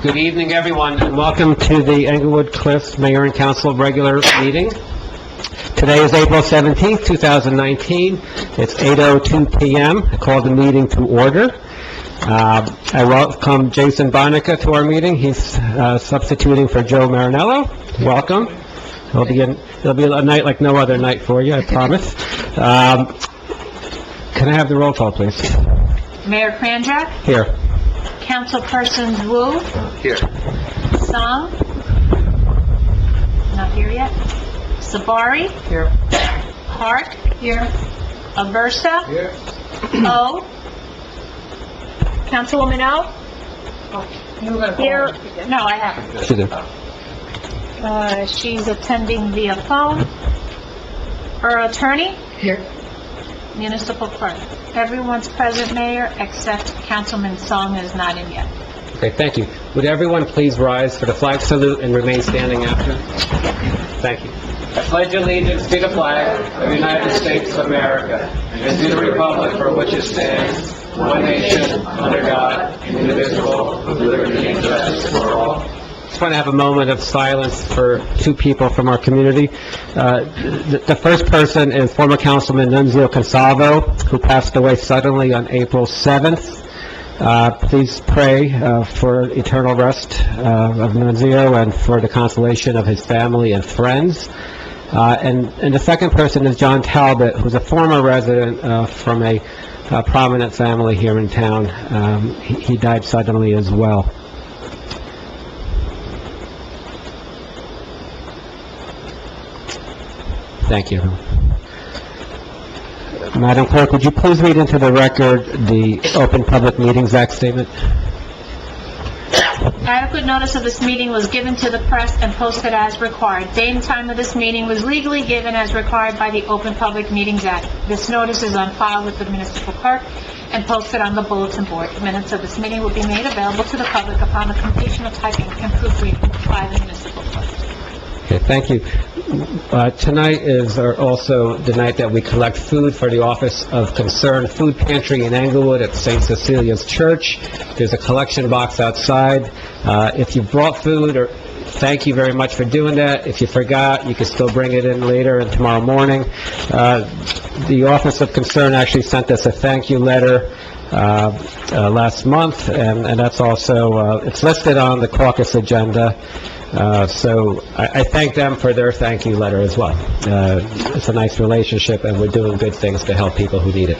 Good evening, everyone, and welcome to the Englewood Cliffs Mayor and Council regular meeting. Today is April 17th, 2019. It's 8:02 p.m. I call the meeting to order. I welcome Jason Bonica to our meeting. He's substituting for Joe Marinello. Welcome. It'll be a night like no other night for you, I promise. Can I have the roll call, please? Mayor Kranjak, Here. Councilpersons Wu, Here. Song, not here yet, Sabari, Here. Hart, here, Aversa, Here. O, Councilwoman O, here, no, I haven't. She did. She's attending via phone. Her attorney? Here. Municipal clerk. Everyone's present, Mayor, except Councilman Song is not in yet. Okay, thank you. Would everyone please rise for the flag salute and remain standing after? Thank you. I pledge allegiance to the flag of the United States of America and to the republic for which it stands, one nation, under God, indivisible, with liberty and justice for all. Just want to have a moment of silence for two people from our community. The first person is former Councilman Nunzio Consalvo, who passed away suddenly on April 7th. Please pray for eternal rest of Nunzio and for the consolation of his family and friends. And the second person is John Talbot, who's a former resident from a prominent family here in town. He died suddenly as well. Thank you. Madam Clerk, would you please read into the record the Open Public Meetings Act statement? Adequate notice of this meeting was given to the press and posted as required. Date and time of this meeting was legally given as required by the Open Public Meetings Act. This notice is on file with the municipal clerk and posted on the bulletin board. Minutes of this meeting will be made available to the public upon the completion of typing and proofreading by the municipal clerk. Okay, thank you. Tonight is also the night that we collect food for the Office of Concern Food Pantry in Englewood at St. Cecilia's Church. There's a collection box outside. If you brought food, thank you very much for doing that. If you forgot, you can still bring it in later and tomorrow morning. The Office of Concern actually sent us a thank you letter last month, and that's also, it's listed on the caucus agenda. So I thank them for their thank you letter as well. It's a nice relationship, and we're doing good things to help people who need it.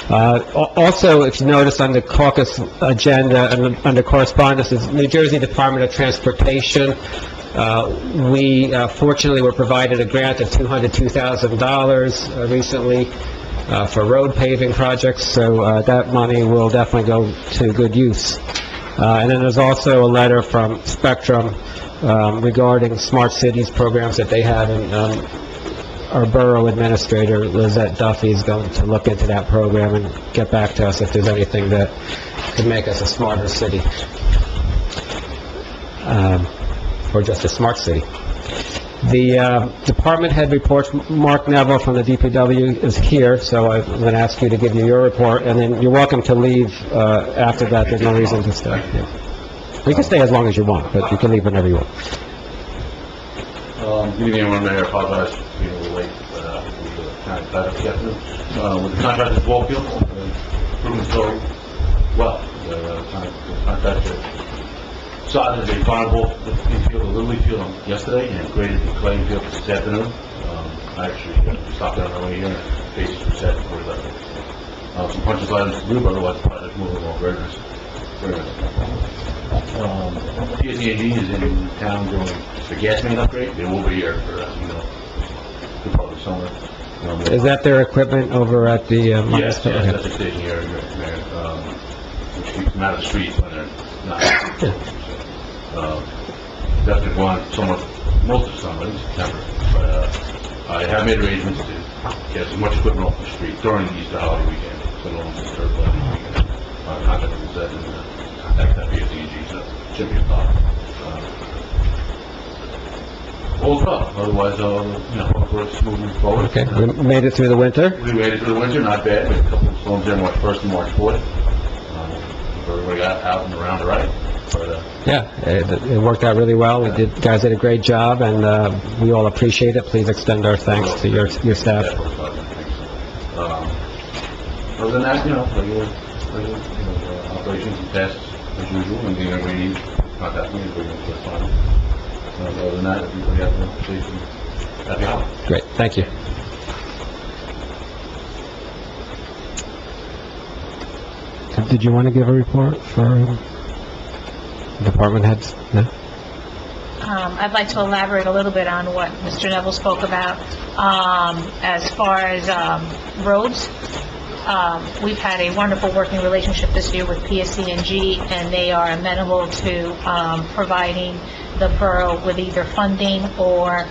Also, if you notice on the caucus agenda and under correspondence is New Jersey Department of Transportation. We fortunately were provided a grant of $202,000 recently for road paving projects, so that money will definitely go to good use. And then there's also a letter from Spectrum regarding smart cities programs that they have, and our borough administrator, Lizette Duffy, is going to look into that program and get back to us if there's anything that could make us a smarter city, or just a smart city. The department head reports, Mark Neville from the DPW is here, so I'm going to ask you to give you your report, and then you're welcome to leave after that. There's no reason to stay. Yeah. You can stay as long as you want, but you can leave whenever you want. Good evening, everyone. Mayor, I apologize for being a little late, but with the contract this afternoon. With the contract at Wallfield, improvements going well. The contractor started a vulnerable infield, a Little League field yesterday, and graded the clay field this afternoon. I actually stopped down on the way here, and bases were set before we left. Some punches items to do, but otherwise the project's moving along very nice. Very nice. PSEAD is in town doing the gas main upgrade. They will be here for, the part of the summer. Is that their equipment over at the... Yes, that's a station here, Mayor, which keeps them out of the streets when they're not. Definitely want somewhat most of the summer, in September, but I have made arrangements to get as much equipment off the street during the Easter holiday weekend, so no one's disturbed by the weekend. Contact with that and contact that PSEG, so it shouldn't be a problem. all's well. Otherwise, all works moving forward. Okay, we made it through the winter? We waited for the winter, not bad. We had a couple of storms there, March 1st and March 4th. Everybody got out and around all right, but, Yeah, it worked out really well. Guys did a great job, and we all appreciate it. Please extend our thanks to your staff. that worked out, thanks. Other than that, regular, operations and tasks as usual, and being we need, contact me, and bring them to the final. Other than that, everybody have a safe and happy holidays. Great, thank you. Did you want to give a report for department heads? No? I'd like to elaborate a little bit on what Mr. Neville spoke about. As far as roads, we've had a wonderful working relationship this year with PSC&G, and they are amenable to providing the borough with either funding or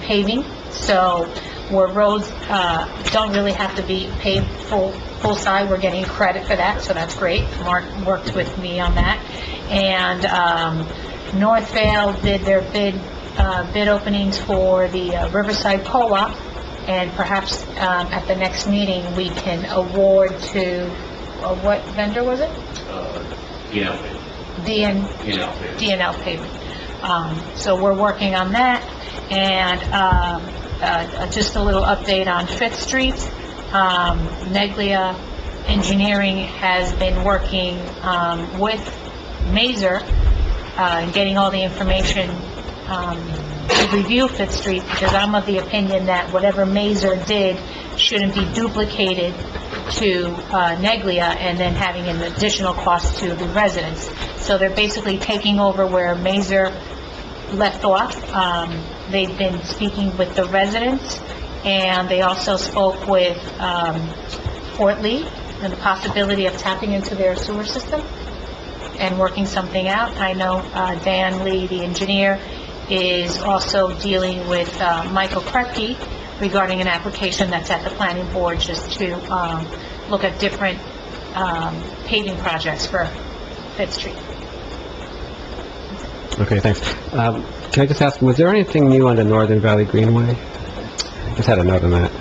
paving. So where roads don't really have to be paved full side, we're getting credit for that, so that's great. Mark worked with me on that. And Northvale did their bid openings for the Riverside Co-op, and perhaps at the next meeting, we can award to, what vendor was it? DNL pavement. So we're working on that, and just a little update on Fifth Street. Neglia Engineering has been working with Mazer and getting all the information to review Fifth Street, because I'm of the opinion that whatever Mazer did shouldn't be duplicated to Neglia and then having an additional cost to the residents. So they're basically taking over where Mazer left off. They've been speaking with the residents, and they also spoke with Fort Lee and the possibility of tapping into their sewer system and working something out. I know Dan Lee, the engineer, is also dealing with Michael Krepke regarding an application that's at the planning board, just to look at different paving projects for Fifth Street. Okay, thanks. Can I just ask, was there anything new on the Northern Valley Greenway? Just had a note on that.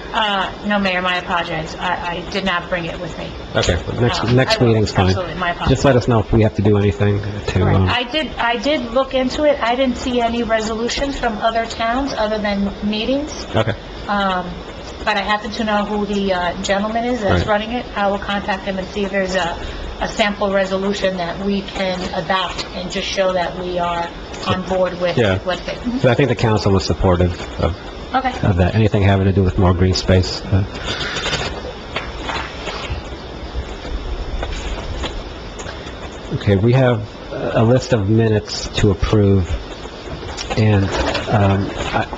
No, Mayor, my apologies. I did not bring it with me. Okay, but next I will. meeting's fine. Absolutely, my apologies. Just let us know if we have to do anything to, Right. I did look into it. I didn't see any resolutions from other towns other than meetings. Okay, But I happen to know who the gentleman is that's Right. running it. I will contact him and see if there's a sample resolution that we can adopt and just show that we are on board with Yeah. it. Mhm. so I think the council was supportive Okay. of that, anything having to do with more green space. Okay, we have a list of minutes to approve, and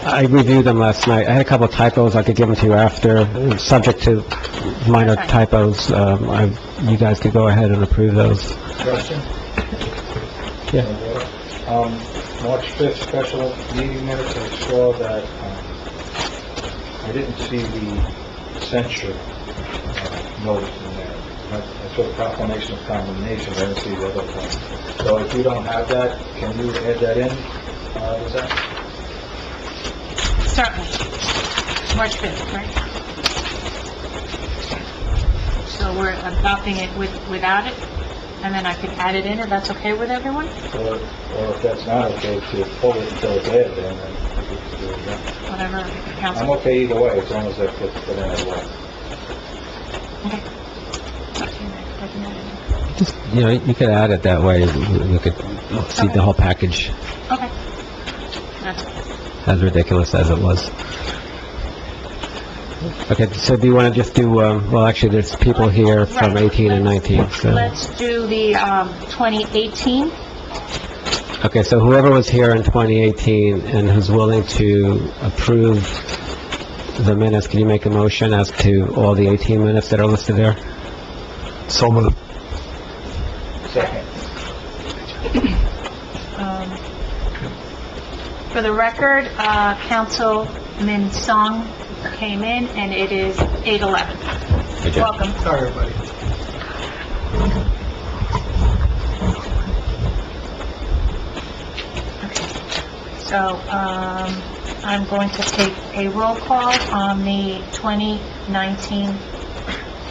I reviewed them last night. I had a couple of typos. I could give them to you after, subject to minor Okay. typos. You guys could go ahead and approve those. Question? Yeah. March 5th special meeting minutes, I saw that, I didn't see the censure notice in there. I saw the proclamation of condemnation, I didn't see the other one. So if you don't have that, can you add that in, Lizette? Certainly. March 5th, right? So we're adopting it without it, and then I could add it in, if that's okay with everyone? Or if that's not okay, to pull it until it's added in, then we could do it again. Whatever the I'm council... okay either way, as long as I put it in as well. Okay. Just, you could add it that way. We could see the whole package, Okay. That's as ridiculous as it was. Okay, so do you want to just do, well, actually, there's people here from 18 and 19, so... Let's do the 2018. Okay, so whoever was here in 2018 and who's willing to approve the minutes, can you make a motion as to all the 18 minutes that are listed there? So moved. Second. For the record, Councilman Song came in, and it is 8:11. Good job. Welcome. Sorry, everybody. So, I'm going to take a roll call on the 2019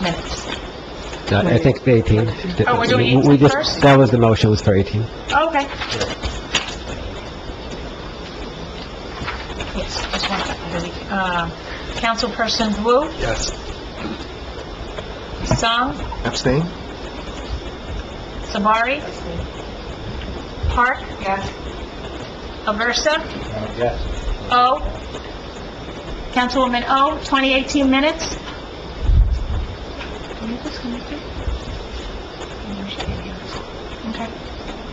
minutes. I think 18. Oh, we're doing 18 We just- first? That was the motion, was for 18. Okay. Yes, just one second. Councilperson Wu, Yes. Song, Abstain? Sabari, Park. Yes. Aversa, Yes. O. Councilwoman O, 2018 minutes. Are you disconnected? Okay.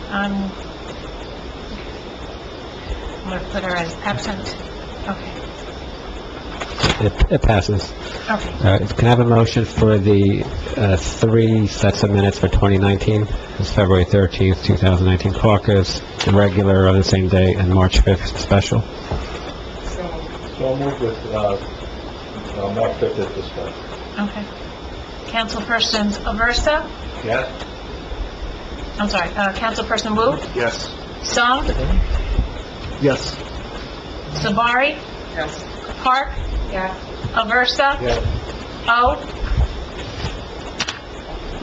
I'm going to put her as absent. Okay. It passes. Okay. Can I have a motion for the 3 sets of minutes for 2019? It's February 13th, 2019 caucus, the regular on the same day, and March 5th special. So moved with, March 5th as discussed. Okay. Councilpersons Aversa, Yes? I'm sorry, Councilperson Wu, Yes. Song, Yes. Sabari. Yes. Park. Yes. Aversa. Yes. O.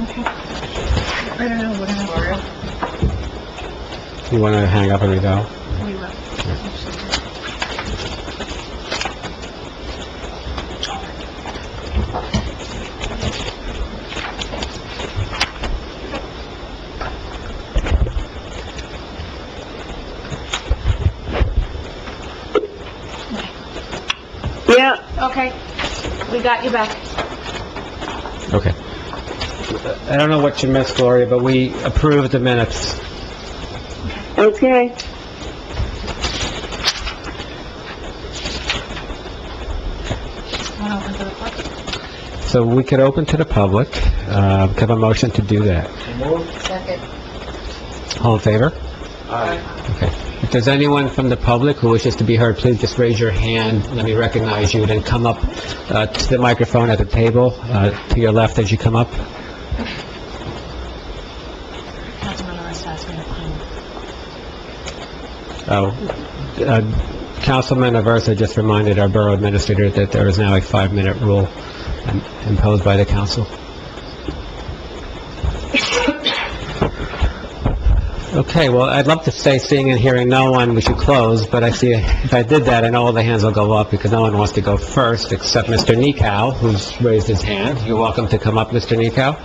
Okay. I don't know what happened. You want to hang up and we go? We will. Yeah, Okay, we got you back. Okay. I don't know what you missed, Gloria, but we approved the minutes. okay. Want to open to the public? So we could open to the public. Could I have a motion to do that? So moved? Second. All in favor? Aye. Okay. If there's anyone from the public who wishes to be heard, please just raise your hand, let me recognize you, then come up to the microphone at the table, to your left as you come up. Councilman Aversa asked me to Councilman Aversa just reminded our borough administrator that there is now a 5-minute rule imposed by the council. Okay, well, I'd love to say, seeing and hearing no one, we should close, but I see, if I did that, I know all the hands will go up, because no one wants to go first, except Mr. Nikow, who's raised his hand. You're welcome to come up, Mr. Nikow.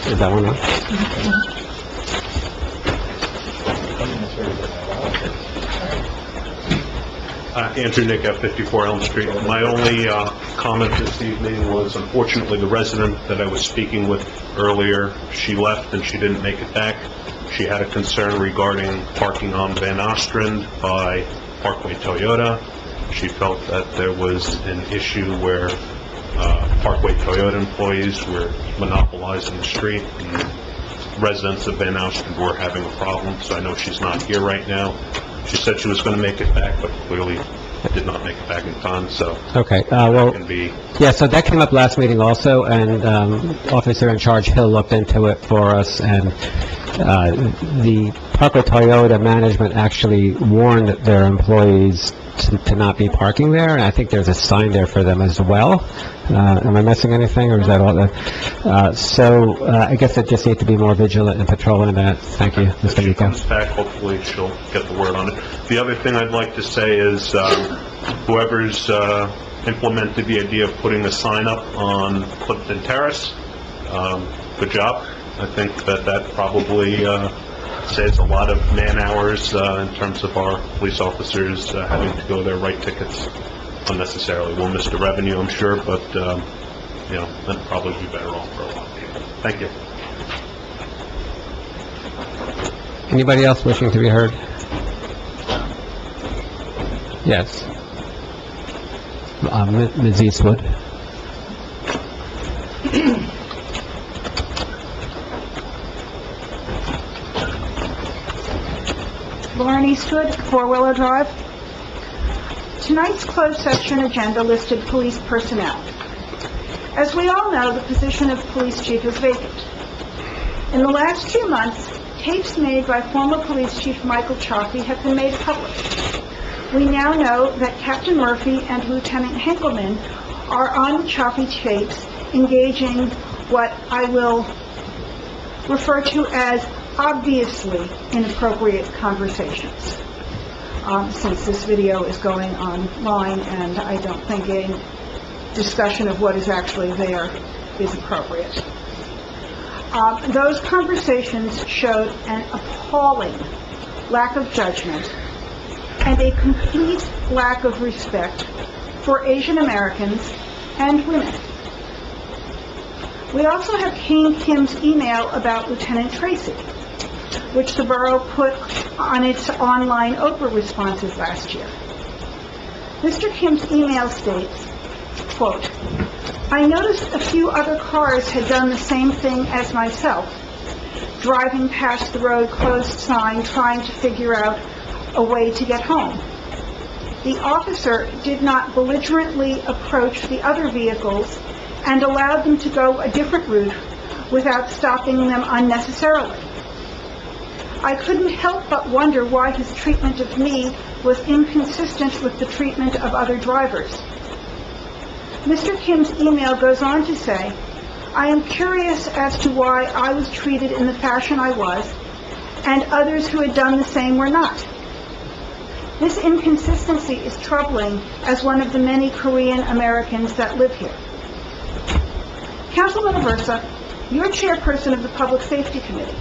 Is that one on? Andrew Nick at 54 Elm Street. My only comment this evening was, unfortunately, the resident that I was speaking with earlier, she left and she didn't make it back. She had a concern regarding parking on Van Ostrand by Parkway Toyota. She felt that there was an issue where Parkway Toyota employees were monopolizing the street, and residents of Van Ostrand were having a problem, so I know she's not here right now. She said she was going to make it back, but clearly did not make it back in time, so Okay, it well, can be... yeah, so that came up last meeting also, and Officer in Charge Hill looked into it for us, and the Parkway Toyota management actually warned their employees to not be parking there, and I think there's a sign there for them as well. Am I missing anything, or is that all that? So, I guess I just need to be more vigilant in patrolling that. Thank you, Mr. When she Nico. comes back, hopefully she'll get the word on it. The other thing I'd like to say is, whoever's implemented the idea of putting a sign up on Clifton Terrace, good job. I think that probably saves a lot of man-hours in terms of our police officers having to go there, write tickets unnecessarily. We'll miss the revenue, I'm sure, but, that'd probably be better off for a lot of people. Thank you. Anybody else wishing to be heard? Yes. Ms. Eastwood. Lauren Eastwood, Four Willow Drive. Tonight's closed session agenda listed police personnel. As we all know, the position of police chief is vacant. In the last 2 months, tapes made by former Police Chief Michael Chaffee have been made public. We now know that Captain Murphy and Lieutenant Henkelman are on the Chaffee tapes engaging what I will refer to as obviously inappropriate conversations. Since this video is going online, and I don't think a discussion of what is actually there is appropriate. Those conversations showed an appalling lack of judgment and a complete lack of respect for Asian Americans and women. We also have Kane Kim's email about Lieutenant Tracy, which the borough put on its online Oprah responses last year. Mr. Kim's email states, quote, "I noticed a few other cars had done the same thing as myself, driving past the road closed sign trying to figure out a way to get home. The officer did not belligerently approach the other vehicles and allowed them to go a different route without stopping them unnecessarily. I couldn't help but wonder why his treatment of me was inconsistent with the treatment of other drivers." Mr. Kim's email goes on to say, "I am curious as to why I was treated in the fashion I was, and others who had done the same were not. This inconsistency is troubling as one of the many Korean Americans that live here." Councilman Aversa, you're chairperson of the Public Safety Committee.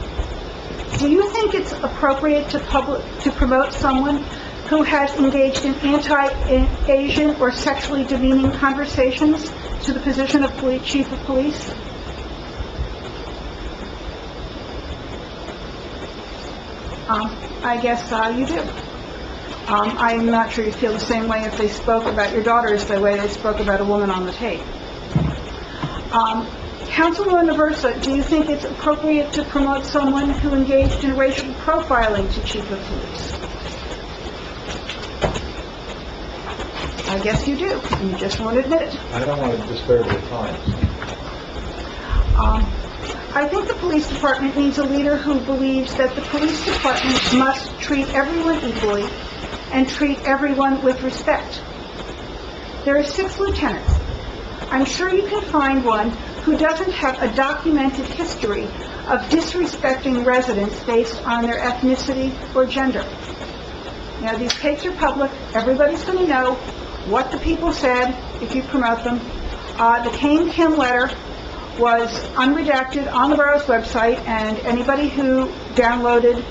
Do you think it's appropriate to promote someone who has engaged in anti-Asian or sexually demeaning conversations to the position of Chief of Police? I guess you do. I'm not sure you feel the same way if they spoke about your daughters the way they spoke about a woman on the tape. Councilwoman Aversa, do you think it's appropriate to promote someone who engaged in racial profiling to Chief of Police? I guess you do. You just won't admit it. I don't want to disturb your times. I think the police department needs a leader who believes that the police department must treat everyone equally and treat everyone with respect. There are 6 lieutenants. I'm sure you can find one who doesn't have a documented history of disrespecting residents based on their ethnicity or gender. Now, these tapes are public. Everybody's going to know what the people said if you promote them. The Kane Kim letter was unredacted on the borough's website, and anybody who downloaded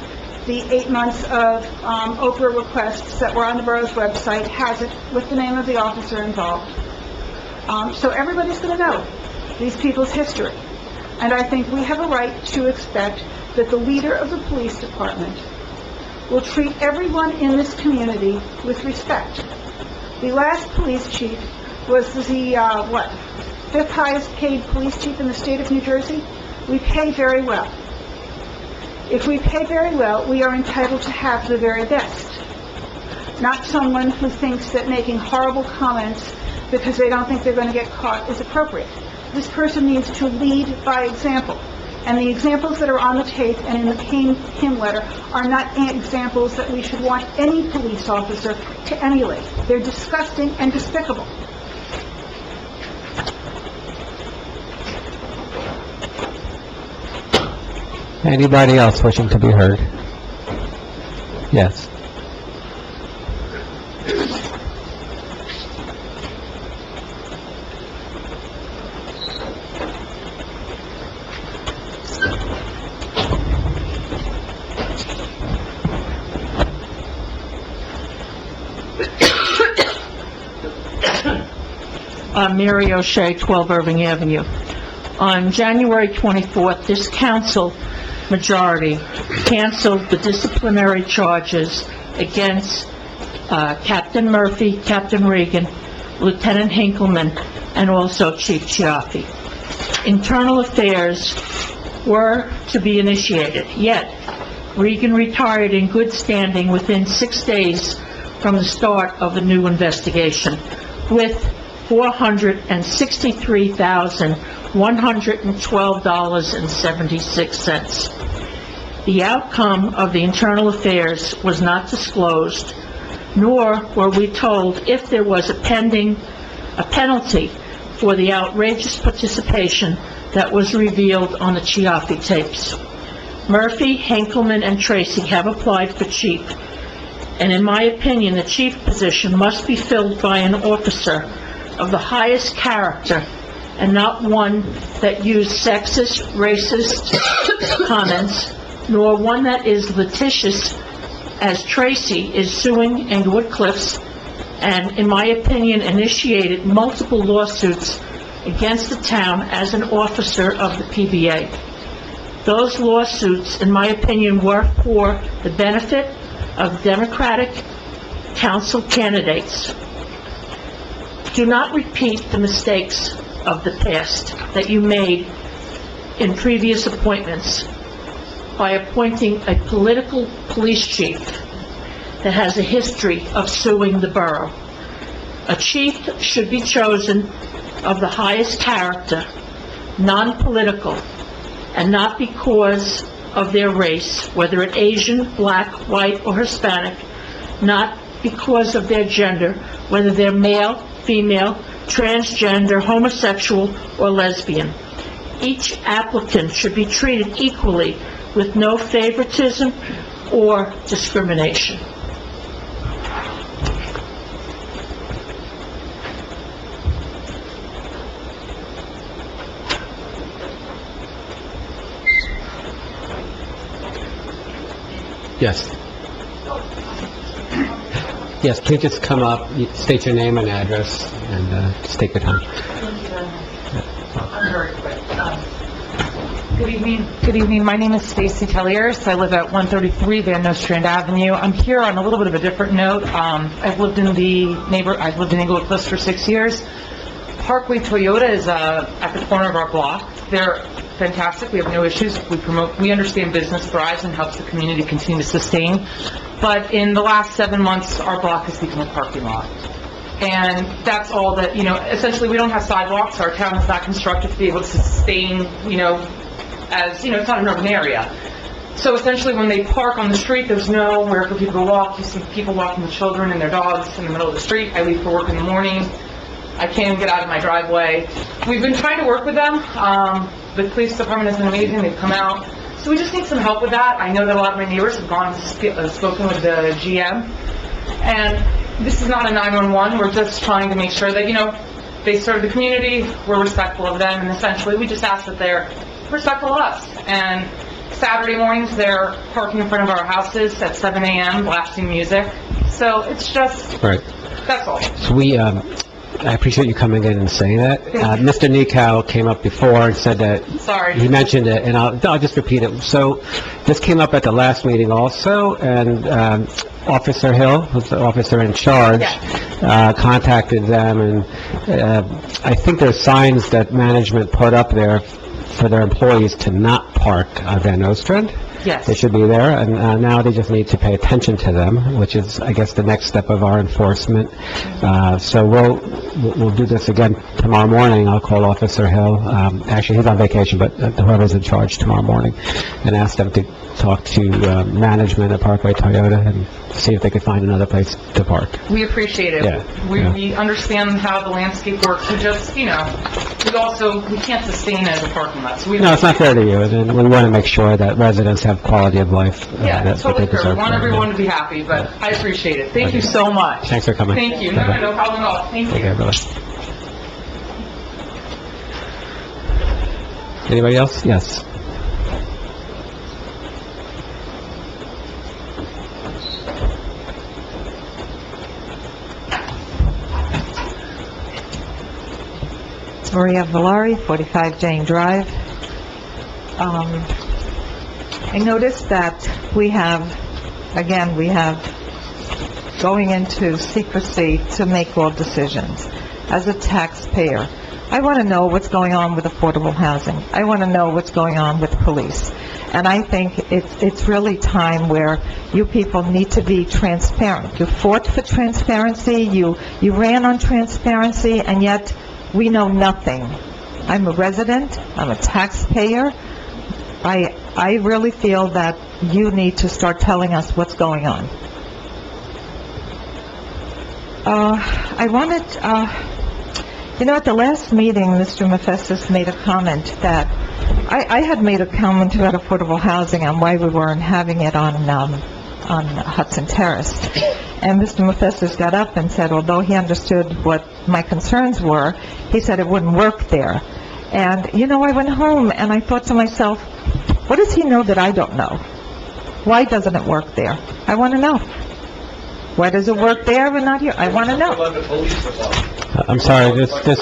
the 8 months of Oprah requests that were on the borough's website has it with the name of the officer involved. So everybody's going to know these people's history. And I think we have a right to expect that the leader of the police department will treat everyone in this community with respect. The last police chief was the, 5th highest paid police chief in the state of New Jersey? We pay very well. If we pay very well, we are entitled to have the very best. Not someone who thinks that making horrible comments because they don't think they're going to get caught is appropriate. This person needs to lead by example. And the examples that are on the tape and in the Kane Kim letter are not examples that we should want any police officer to emulate. They're disgusting and despicable. Anybody else wishing to be heard? Yes. Mary O'Shea, 12 Irving Avenue. On January 24th, this council majority canceled the disciplinary charges against Captain Murphy, Captain Regan, Lieutenant Hinkleman, and also Chief Chiaffi. Internal affairs were to be initiated, yet Regan retired in good standing within 6 days from the start of the new investigation, with $463,112.76. The outcome of the internal affairs was not disclosed, nor were we told if there was a penalty for the outrageous participation that was revealed on the Chiaffi tapes. Murphy, Henkelman, and Tracy have applied for chief, and in my opinion, the chief position must be filled by an officer of the highest character and not one that used sexist, racist comments, nor one that is litigious, as Tracy is suing Englewood Cliffs, and, in my opinion, initiated multiple lawsuits against the town as an officer of the PBA. Those lawsuits, in my opinion, were for the benefit of Democratic council candidates. Do not repeat the mistakes of the past that you made in previous appointments by appointing a political police chief that has a history of suing the borough. A chief should be chosen of the highest character, non-political, and not because of their race, whether it's Asian, black, white, or Hispanic, not because of their gender, whether they're male, female, transgender, homosexual, or lesbian. Each applicant should be treated equally with no favoritism or discrimination. Yes. Yes, please just come up, state your name and address, and just take your time. I'm very quick. Good evening. My name is Stacy Telliers. I live at 133 Van Nostrand Avenue. I'm here on a little bit of a different note. I've lived in Englewood Cliffs for 6 years. Parkway Toyota is at the corner of our block. They're fantastic. We have no issues. We understand business thrives and helps the community continue to sustain. But in the last 7 months, our block has become a parking lot. And that's all that, essentially we don't have sidewalks. Our town is not constructed to be able to sustain, as, it's not an urban area. So essentially when they park on the street, there's nowhere for people to walk. You see people walking with children and their dogs in the middle of the street. I leave for work in the morning. I can't even get out of my driveway. We've been trying to work with them. The police department has been amazing. They've come out. So we just need some help with that. I know that a lot of my neighbors have gone and spoken with the GM. And this is not a 911. We're just trying to make sure that, they serve the community, we're respectful of them, and essentially we just ask that they're respectful of us. And Saturday mornings, they're parking in front of our houses at 7 a.m., blasting music. So it's just, Right. that's all. So I appreciate you coming in and saying that. Mr. Nikow came up before and said that, Sorry. he mentioned it, and I'll just repeat it. So, this came up at the last meeting also, and Officer Hill, who's the officer in charge, contacted them, and I think there's signs that management put up there for their employees to not park on Van Nostrand. Yes. They should be there, and now they just need to pay attention to them, which is, I guess, the next step of our enforcement. So we'll do this again tomorrow morning. I'll call Officer Hill. Actually, he's on vacation, but whoever's in charge tomorrow morning, and ask them to talk to management at Parkway Toyota and see if they could find another place to park. We appreciate it. Yeah, We understand how the landscape works. We just, we can't sustain it as a parking lot. So No, it's not fair to you, and we want to make sure that residents have quality of life. Yeah, That's what they totally fair. deserve. We want everyone to be happy, but I appreciate it. Thank you Okay. so much. Thanks for coming. Thank you. Bye-bye. No problem at all. Thank you. Okay, brother. Anybody else? Yes. Maria Valari, 45 Jane Drive. I noticed that we have going into secrecy to make all decisions. As a taxpayer, I want to know what's going on with affordable housing. I want to know what's going on with police. And I think it's really time where you people need to be transparent. You fought for transparency, you ran on transparency, and yet we know nothing. I'm a resident, I'm a taxpayer. I really feel that you need to start telling us what's going on. I wanted, at the last meeting, Mr. Mephistis made a comment that, I had made a comment about affordable housing and why we weren't having it on Hudson Terrace. And Mr. Mephistis got up and said, although he understood what my concerns were, he said it wouldn't work there. And, I went home and I thought to myself, what does he know that I don't know? Why doesn't it work there? I want to know. Why does it work there but not here? I want to know. I'm sorry, no, Okay.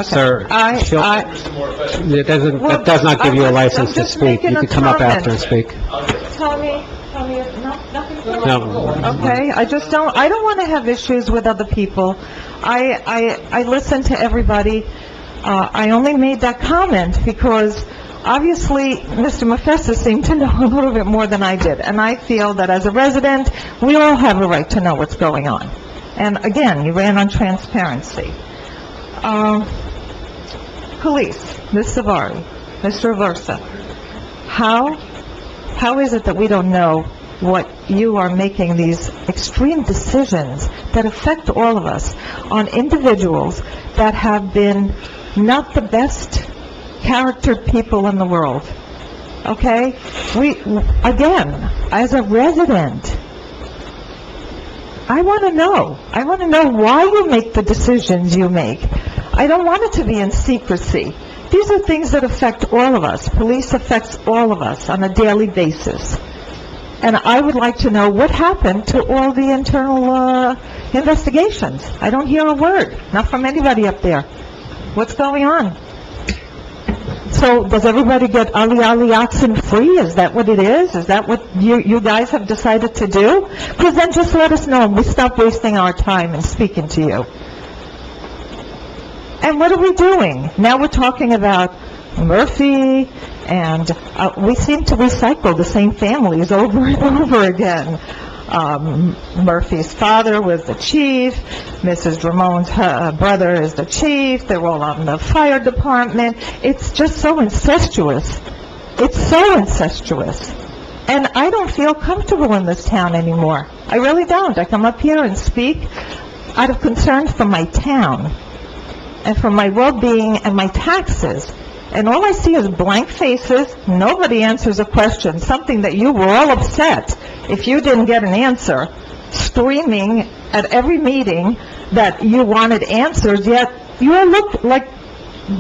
sir. That does not give you a license to speak. You can come up after and speak. Tommy, nothing. No. Okay, I don't want to have issues with other people. I listen to everybody. I only made that comment because obviously Mr. Mephistis seemed to know a little bit more than I did. And I feel that as a resident, we all have a right to know what's going on. And again, you ran on transparency. Police, Ms. Savari, Mr. Aversa, how is it that we don't know what you are making these extreme decisions that affect all of us on individuals that have been not the best charactered people in the world? Okay? Again, as a resident, I want to know. I want to know why you make the decisions you make. I don't want it to be in secrecy. These are things that affect all of us. Police affects all of us on a daily basis. And I would like to know what happened to all the internal investigations. I don't hear a word, not from anybody up there. What's going on? So does everybody get Ali oxen free? Is that what it is? Is that what you guys have decided to do? Because then just let us know and we stop wasting our time and speaking to you. And what are we doing? Now we're talking about Murphy, and we seem to recycle the same families over and over again. Murphy's father was the chief, Mrs. Ramon's brother is the chief, they're all on the fire department. It's just so incestuous. It's so incestuous. And I don't feel comfortable in this town anymore. I really don't. I come up here and speak out of concern for my town and for my well-being and my taxes. And all I see is blank faces. Nobody answers a question, something that you were all upset if you didn't get an answer, screaming at every meeting that you wanted answers, yet you all look like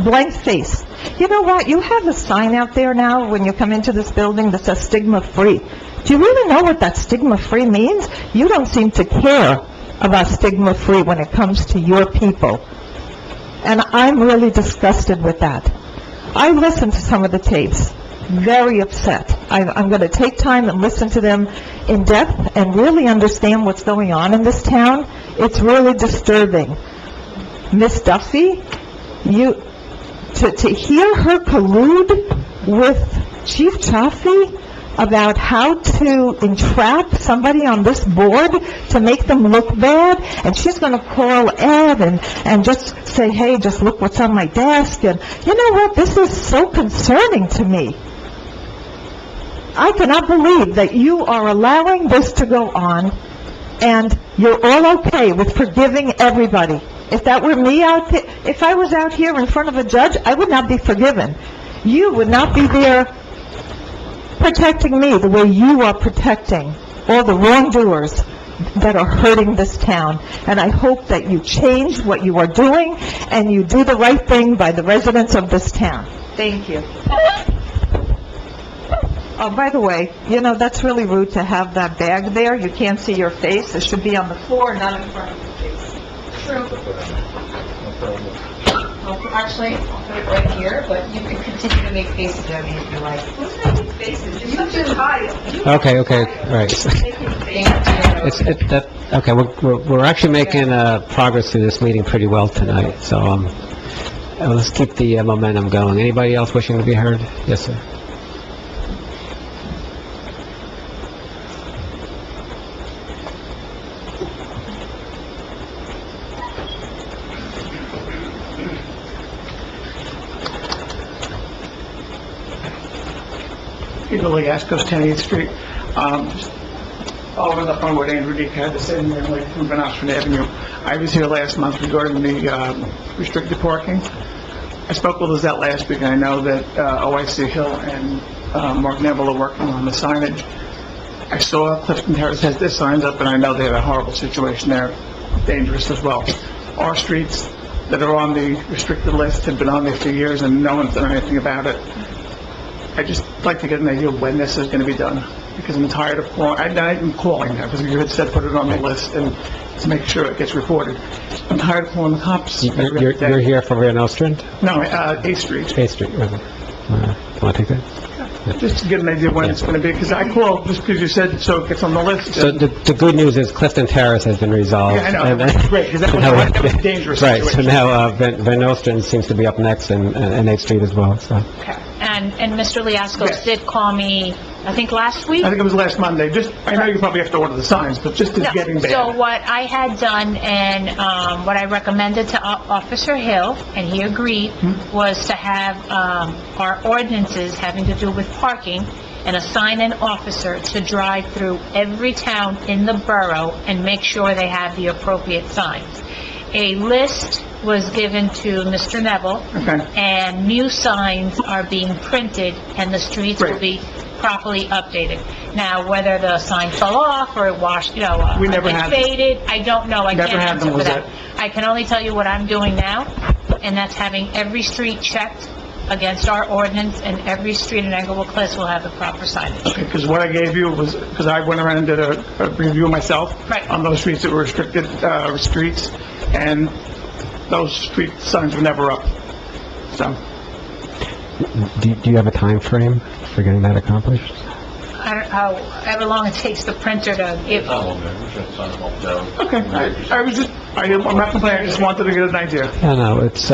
blank face. You know what? You have a sign out there now when you come into this building that says stigma-free. Do you really know what that stigma-free means? You don't seem to care about stigma-free when it comes to your people. And I'm really disgusted with that. I listened to some of the tapes, very upset. I'm going to take time and listen to them in depth and really understand what's going on in this town. It's really disturbing. Miss Duffy, to hear her collude with Chief Chaffee about how to entrap somebody on this board to make them look bad, and she's going to call Ed and just say, hey, just look what's on my desk, and you know what, this is so concerning to me. I cannot believe that you are allowing this to go on, and you're all okay with forgiving everybody. If that were me out there, if I was out here in front of a judge, I would not be forgiven. You would not be there protecting me the way you are protecting all the wrongdoers that are hurting this town. And I hope that you change what you are doing and you do the right thing by the residents of this town. Thank you. Oh, by the way, that's really rude to have that bag there. You can't see your face. It should be on the floor, not in front of your face. True. Actually, I'll put it right here, but you can continue to make faces at me if you like. Who's making faces? You're such a child. Okay, all right. Okay, we're actually making progress through this meeting pretty well tonight, so let's keep the momentum going. Anybody else wishing to be heard? Yes, sir. Peter Legascos, 10th Street. Just following up on what Andrew Dick had to say, from Van Ostrand Avenue. I was here last month regarding the restricted parking. I spoke with Lizette last week, and I know that OIC Hill and Mark Neville are working on the signage. I saw Clifton Terrace has their signs up, and I know they have a horrible situation there, dangerous as well. Our streets that are on the restricted list have been on there for years, and no one's done anything about it. I just like to get an idea of when this is going to be done, because I'm tired of calling. I'm not even calling now, because you had said put it on the list and to make sure it gets reported. I'm tired of calling the cops. You're here for Van Ostrand? No, 8th Street. 8th Street. Want to take that? Just to get an idea when it's going to be, because I called just because you said so it gets on the list. So the good news is Clifton Terrace has been resolved. Yeah, I know. And That's great, because that was a dangerous Right, so situation. now Van Ostrand seems to be up next and 8th Street as well, so. And Mr. Liascos Yes. did call me, I think last week? I think it was last Monday. Just, I know you probably have to order the signs, but just it's No. getting bad. So what I had done and what I recommended to Officer Hill, and he agreed, was to have our ordinances having to do with parking and assign an officer to drive through every town in the borough and make sure they have the appropriate signs. A list was given to Mr. Neville, Okay. and new signs are being printed, and the streets will Great. be properly updated. Now, whether the sign fell off or it washed, We never it had them. faded, I don't know. I Never can't had answer them, for was that. I can only tell you what I'm doing now, and that's having every street checked against our ordinance, and every street in Englewood Cliffs will have the proper signage. Okay, because what I gave you was, because I went around and did a review myself Right. on those streets that were restricted streets, and those street signs were never up. So, Do you have a time frame for getting that accomplished? I don't, however long it takes the printer to, if, Not long there, we should sign them all down. okay, I was just, I'm not complaining, I just wanted to get an idea. Yeah, no, it's,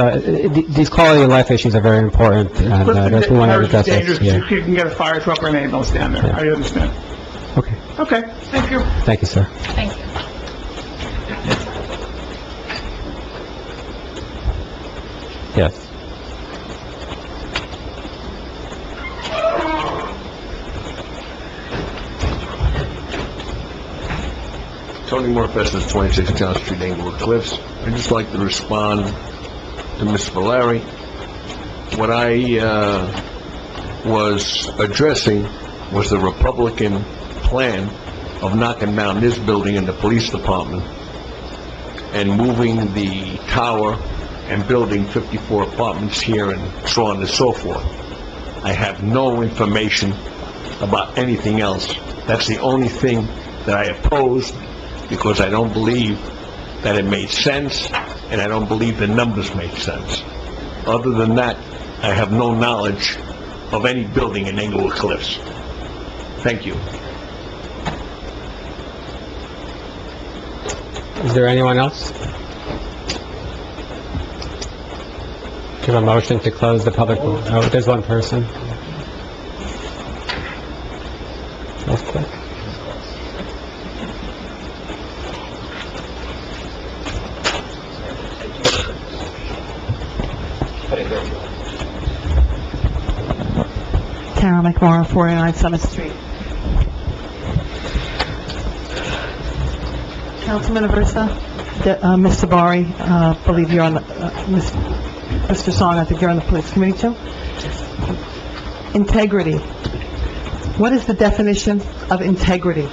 these quality of life issues are very important, and that's we want to address Dangerous, this, yeah. you can get a fire truck or an ambulance down there, I understand. Okay, Okay, thank you. thank you, sir. thank you. Yes. Tony Morfestis, 26 John Street, Englewood Cliffs. I'd just like to respond to Ms. Valeri. What I was addressing was the Republican plan of knocking down this building in the police department and moving the tower and building 54 apartments here and so on and so forth. I have no information about anything else. That's the only thing that I opposed, because I don't believe that it made sense, and I don't believe the numbers made sense. Other than that, I have no knowledge of any building in Englewood Cliffs. Thank you. Is there anyone else? Do you have a motion to close the public? Oh, there's one person. That's quick. Tara McMorro, 49 Summit Street. Councilman Aversa, Mr. Bari, believe you're on the, Mr. Song, I think you're on the police committee too? Integrity. What is the definition of integrity?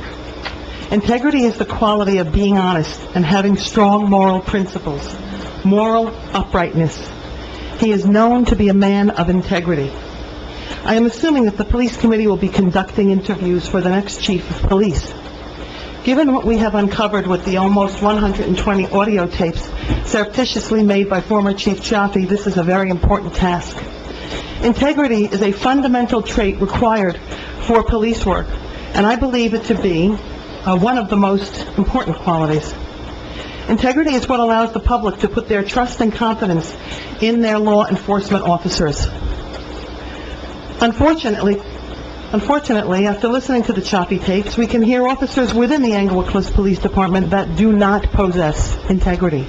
Integrity is the quality of being honest and having strong moral principles, moral uprightness. He is known to be a man of integrity. I am assuming that the police committee will be conducting interviews for the next chief of police. Given what we have uncovered with the almost 120 audio tapes surreptitiously made by former Chief Chaffee, this is a very important task. Integrity is a fundamental trait required for police work, and I believe it to be one of the most important qualities. Integrity is what allows the public to put their trust and confidence in their law enforcement officers. Unfortunately, after listening to the choppy tapes, we can hear officers within the Englewood Cliffs Police Department that do not possess integrity.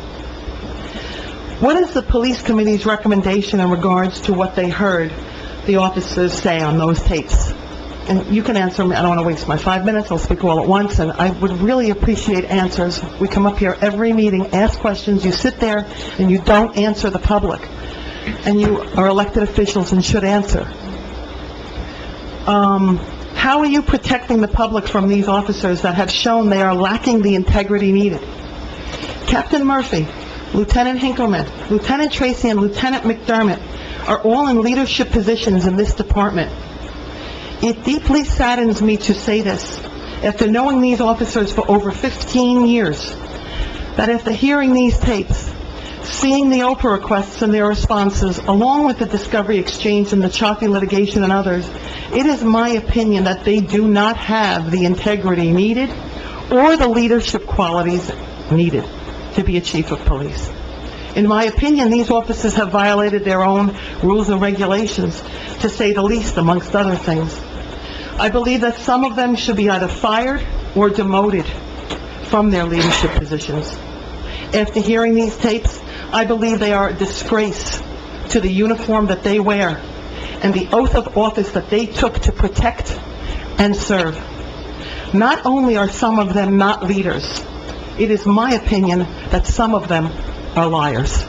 What is the police committee's recommendation in regards to what they heard the officers say on those tapes? and you can answer me, I don't want to waste my 5 minutes, I'll speak all at once, and I would really appreciate answers. We come up here every meeting, ask questions, you sit there, and you don't answer the public. And you are elected officials and should answer. How are you protecting the public from these officers that have shown they are lacking the integrity needed? Captain Murphy, Lieutenant Hinkleman, Lieutenant Tracy, and Lieutenant McDermott are all in leadership positions in this department. It deeply saddens me to say this, after knowing these officers for over 15 years, that after hearing these tapes, seeing the Oprah requests and their responses, along with the Discovery Exchange and the Chaffee litigation and others, it is my opinion that they do not have the integrity needed or the leadership qualities needed to be a chief of police. In my opinion, these officers have violated their own rules and regulations, to say the least, amongst other things. I believe that some of them should be either fired or demoted from their leadership positions. After hearing these tapes, I believe they are a disgrace to the uniform that they wear and the oath of office that they took to protect and serve. Not only are some of them not leaders, it is my opinion that some of them are liars.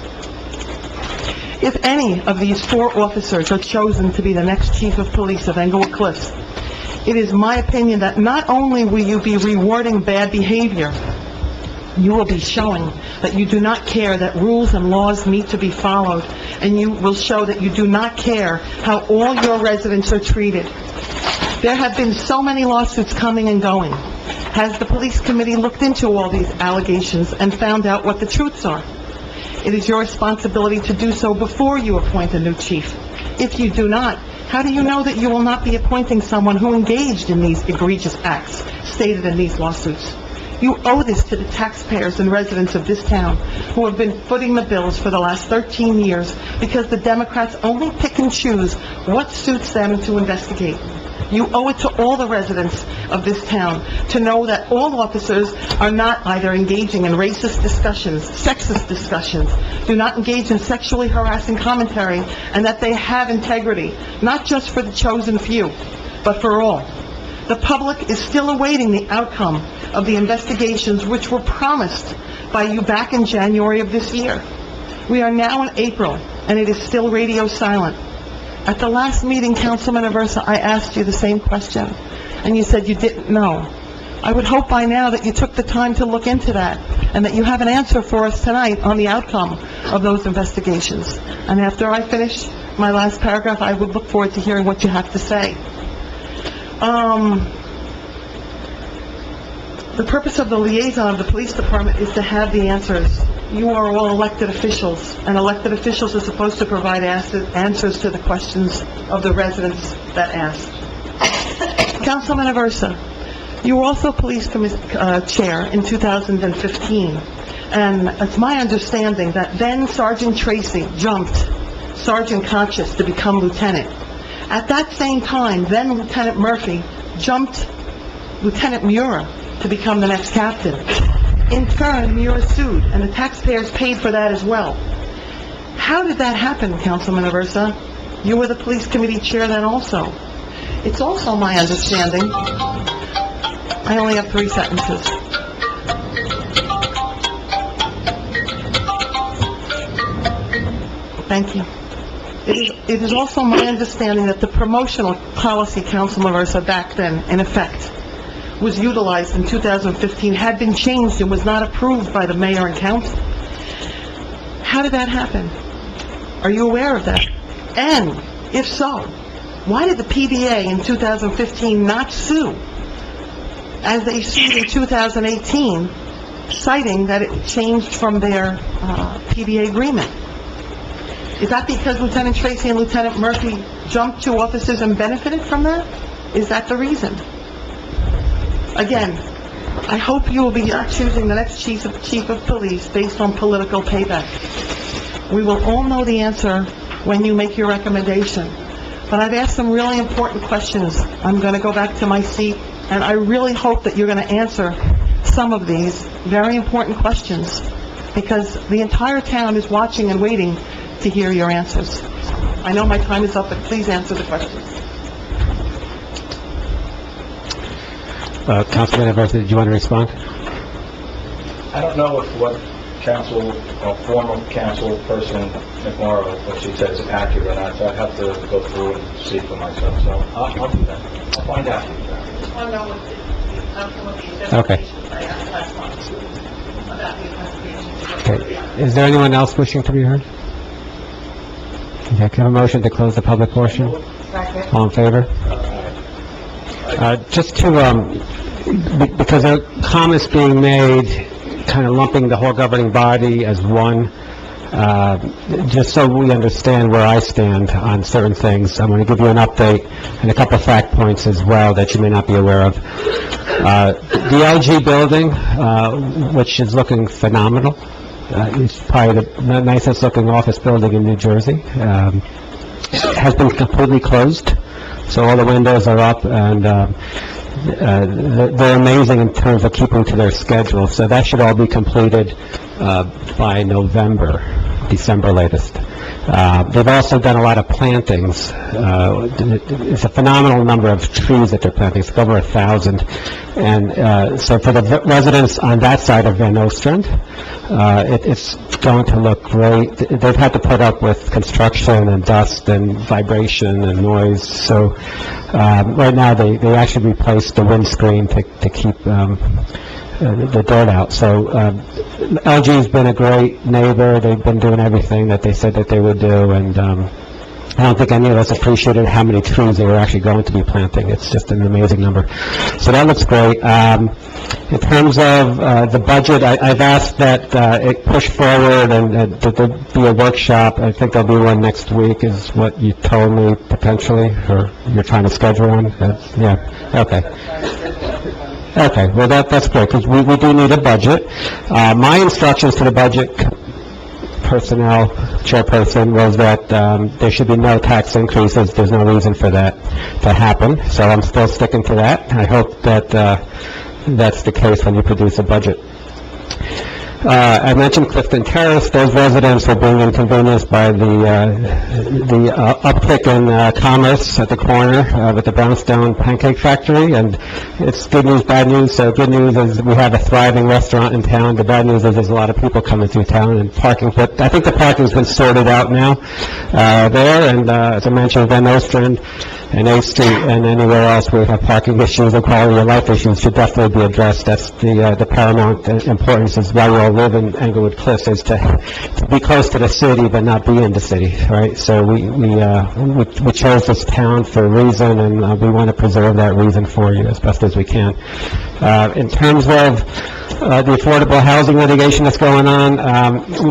If any of these 4 officers are chosen to be the next chief of police of Englewood Cliffs, it is my opinion that not only will you be rewarding bad behavior, you will be showing that you do not care that rules and laws need to be followed, and you will show that you do not care how all your residents are treated. There have been so many lawsuits coming and going. Has the police committee looked into all these allegations and found out what the truths are? It is your responsibility to do so before you appoint a new chief. If you do not, how do you know that you will not be appointing someone who engaged in these egregious acts stated in these lawsuits? You owe this to the taxpayers and residents of this town who have been footing the bills for the last 13 years because the Democrats only pick and choose what suits them to investigate. You owe it to all the residents of this town to know that all officers are not either engaging in racist discussions, sexist discussions, do not engage in sexually harassing commentary, and that they have integrity, not just for the chosen few, but for all. The public is still awaiting the outcome of the investigations which were promised by you back in January of this year. We are now in April, and it is still radio silent. At the last meeting, Councilman Aversa, I asked you the same question, and you said you didn't know. I would hope by now that you took the time to look into that, and that you have an answer for us tonight on the outcome of those investigations. And after I finish my last paragraph, I would look forward to hearing what you have to say. The purpose of the liaison of the police department is to have the answers. You are all elected officials, and elected officials are supposed to provide answers to the questions of the residents that ask. Councilman Aversa, you were also police chair in 2015, and it's my understanding that then Sergeant Tracy jumped Sergeant Conscious to become lieutenant. At that same time, then Lieutenant Murphy jumped Lieutenant Mura to become the next captain. In turn, Mura sued, and the taxpayers paid for that as well. How did that happen, Councilman Aversa? You were the police committee chair then also. It's also my understanding... I only have 3 sentences. Thank you. It is also my understanding that the promotional policy, Councilman Aversa, back then, in effect, was utilized in 2015, had been changed and was not approved by the mayor and council. How did that happen? Are you aware of that? And, if so, why did the PBA in 2015 not sue, as they sued in 2018, citing that it changed from their PBA agreement? Is that because Lieutenant Tracy and Lieutenant Murphy jumped 2 officers and benefited from that? Is that the reason? Again, I hope you will be not choosing the next chief of police based on political payback. We will all know the answer when you make your recommendation. But I've asked some really important questions. I'm going to go back to my seat, and I really hope that you're going to answer some of these very important questions, because the entire town is watching and waiting to hear your answers. I know my time is up, but please answer the questions. Councilman Aversa, did you want to respond? I don't know if what council, or former council person, McMorrow, what she said is accurate or not, so I'd have to go through and see for myself, so I'll do that. I'll find out. Okay. Okay. Is there anyone else wishing to be heard? Okay, can I have a motion to close the public portion? All in favor? Just to, because there are comments being made, kind of lumping the whole governing body as one, just so we understand where I stand on certain things, I'm going to give you an update and a couple of fact points as well that you may not be aware of. The LG building, which is looking phenomenal, it's probably the nicest looking office building in New Jersey, has been completely closed, so all the windows are up, and they're amazing in terms of keeping to their schedule, so that should all be completed by December latest. They've also done a lot of plantings. It's a phenomenal number of trees that they're planting. It's over 1,000. And so for the residents on that side of Van Nostrand, it's going to look great. They've had to put up with construction and dust and vibration and noise. So right now, they actually replaced the windscreen to keep the dirt out. So LG's been a great neighbor. They've been doing everything that they said that they would do, and I don't think any of us appreciated how many trees they were actually going to be planting. It's just an amazing number. So that looks great. In terms of the budget, I've asked that it push forward and that there be a workshop. I think there'll be one next week, is what you told me potentially, or you're trying to schedule one? Yeah, okay. Okay, well, that's great, because we do need a budget. My instructions to the budget personnel chairperson was that there should be no tax increases. There's no reason for that to happen, so I'm still sticking to that. I hope that that's the case when you produce a budget. I mentioned Clifton Terrace. Those residents are being inconvenienced by the uptick in commerce at the corner with the Brownstone Pancake Factory, and it's good news, bad news. So good news is we have a thriving restaurant in town. The bad news is there's a lot of people coming through town and parking, but I think the parking's been sorted out now there, and as I mentioned, Van Nostrand and 8th Street and anywhere else where we have parking issues and quality of life issues should definitely be addressed. That's the paramount importance, is why we all live in Englewood Cliffs, is to be close to the city but not be in the city, right? So we chose this town for a reason, and we want to preserve that reason for you as best as we can. In terms of the affordable housing litigation that's going on,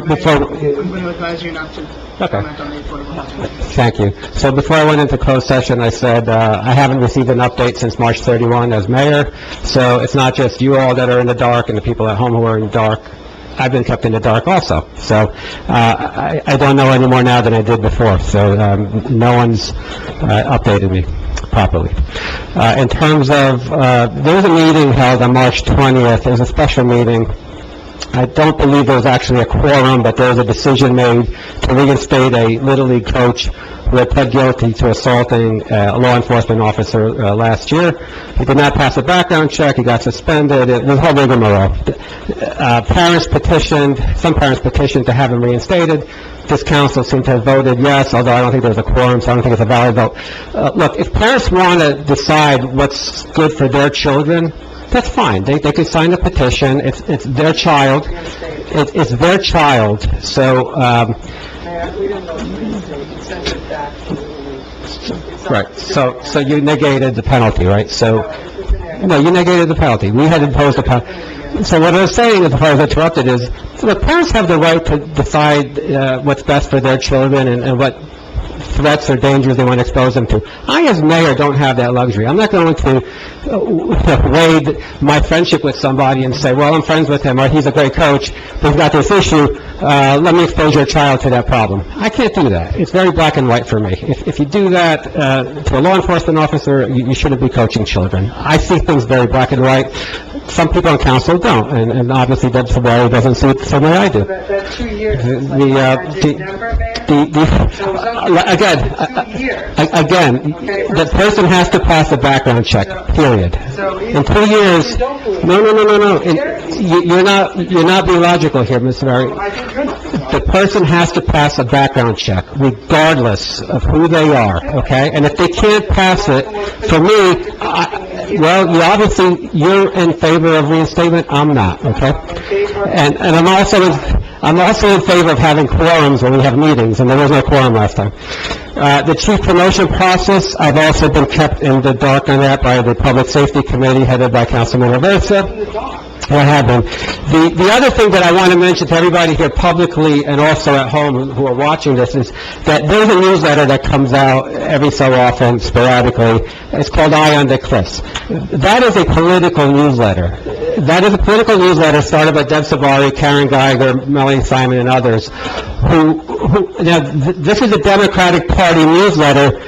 before... I'm going to advise you not to comment on the affordable housing. Thank you. So before I went into closed session, I said I haven't received an update since March 31 as mayor, so it's not just you all that are in the dark and the people at home who are in the dark. I've been kept in the dark also. So I don't know any more now than I did before, so no one's updated me properly. In terms of, there was a meeting held on March 20th. There was a special meeting. I don't believe there was actually a quorum, but there was a decision made to reinstate a Little League coach who had pled guilty to assaulting a law enforcement officer last year. He did not pass a background check. He got suspended. It was a whole rigmarole. Some parents petitioned to have him reinstated. This council seemed to have voted yes, although I don't think there was a quorum, so I don't think it's a valid vote. Look, if parents want to decide what's good for their children, that's fine. They could sign a petition. It's their child. It's their child. So, right. So you negated the penalty, right? So, no, you negated the penalty. We had imposed a penalty. So what I was saying, before I was interrupted, is, look, parents have the right to decide what's best for their children and what threats or dangers they want to expose them to. I, as mayor, don't have that luxury. I'm not going to weigh my friendship with somebody and say, well, I'm friends with him, or he's a great coach, but he's got this issue, let me expose your child to that problem. I can't do that. It's very black and white for me. If you do that to a law enforcement officer, you shouldn't be coaching children. I see things very black and white. Some people on council don't, and obviously Deb Sabari doesn't see it the same way I do. That 2 years, like the magic number, Mayor? Again, the person has to pass a background check, period. In 2 years, no. You're not being logical here, Mr. Murray. The person has to pass a background check, regardless of who they are, okay? And if they can't pass it, for me, you're in favor of reinstatement, I'm not, okay? And I'm also in favor of having quorums when we have meetings, and there was no quorum last time. The chief promotion process, I've also been kept in the dark on that by the Public Safety Committee headed by Councilman Aversa. I have been. The other thing that I want to mention to everybody here publicly and also at home who are watching this is that there's a newsletter that comes out every so often, sporadically. It's called Eye on the Cliffs. That is a political newsletter. That is a political newsletter started by Deb Savari, Karen Geiger, Melanie Simon, and others, this is a Democratic Party newsletter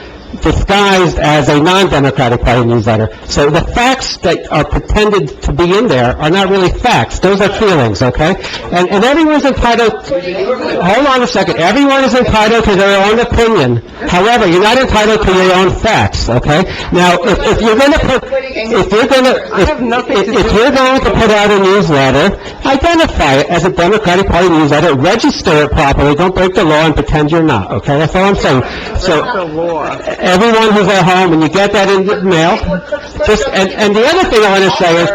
disguised as a non-Democratic Party newsletter. So the facts that are pretended to be in there are not really facts. Those are feelings, okay? And everyone's entitled... Hold on a second. Everyone is entitled to their own opinion. However, you're not entitled to your own facts, okay? Now, if you're going to put out a newsletter, identify it as a Democratic Party newsletter, register it properly, don't break the law and pretend you're not, okay? That's all I'm saying. So, everyone who's at home, when you get that in the mail, and the other thing I want to say is,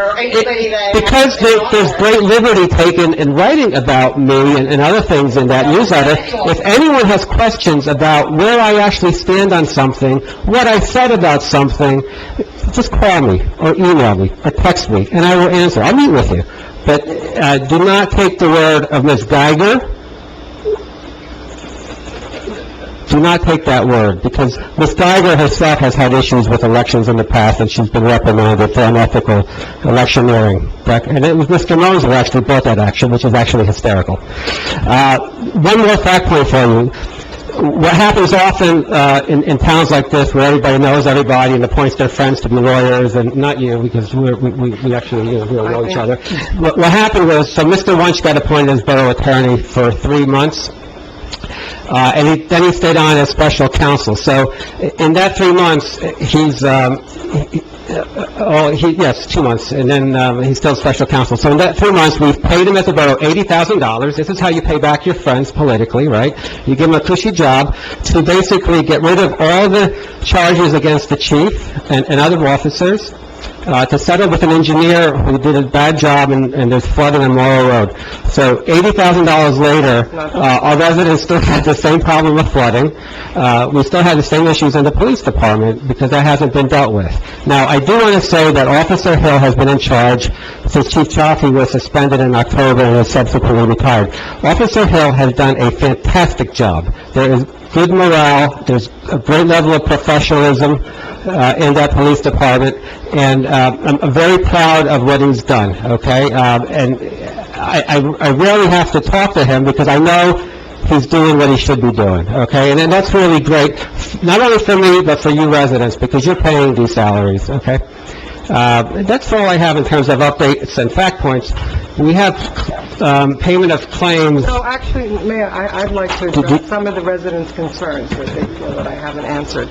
because there's great liberty taken in writing about me and other things in that newsletter, if anyone has questions about where I actually stand on something, what I said about something, just call me, or email me, or text me, and I will answer. I'll meet with you. But do not take the word of Ms. Geiger. Do not take that word, because Ms. Geiger herself has had issues with elections in the past, and she's been reprimanded for unethical electioneering. And it was Mr. Mose who actually brought that action, which is actually hysterical. One more fact point for you. What happens often in towns like this, where everybody knows everybody and appoints their friends to be lawyers, and not you, because we actually, we all know each other. What happened was, so Mr. Wunsch got appointed as borough attorney for 3 months. And then he stayed on as special counsel. So in that 3 months, he's, 2 months, and then he's still special counsel. So in that 3 months, we've paid him as a borough $80,000. This is how you pay back your friends politically, right? You give him a cushy job to basically get rid of all the charges against the chief and other officers, to settle with an engineer who did a bad job, and there's flooding on Morrow Road. So $80,000 later, our residents still had the same problem of flooding. We still have the same issues in the police department because that hasn't been dealt with. Now, I do want to say that Officer Hill has been in charge since Chief Chaffee was suspended in October and has subsequently retired. Officer Hill has done a fantastic job. There is good morale, there's a great level of professionalism in that police department, and I'm very proud of what he's done, okay? And I rarely have to talk to him because I know he's doing what he should be doing, okay? And that's really great, not only for me, but for you residents, because you're paying these salaries, okay? That's all I have in terms of updates and fact points. We have payment of claims. So actually, Mayor, I'd like to address some of the residents' concerns that they feel that I haven't answered.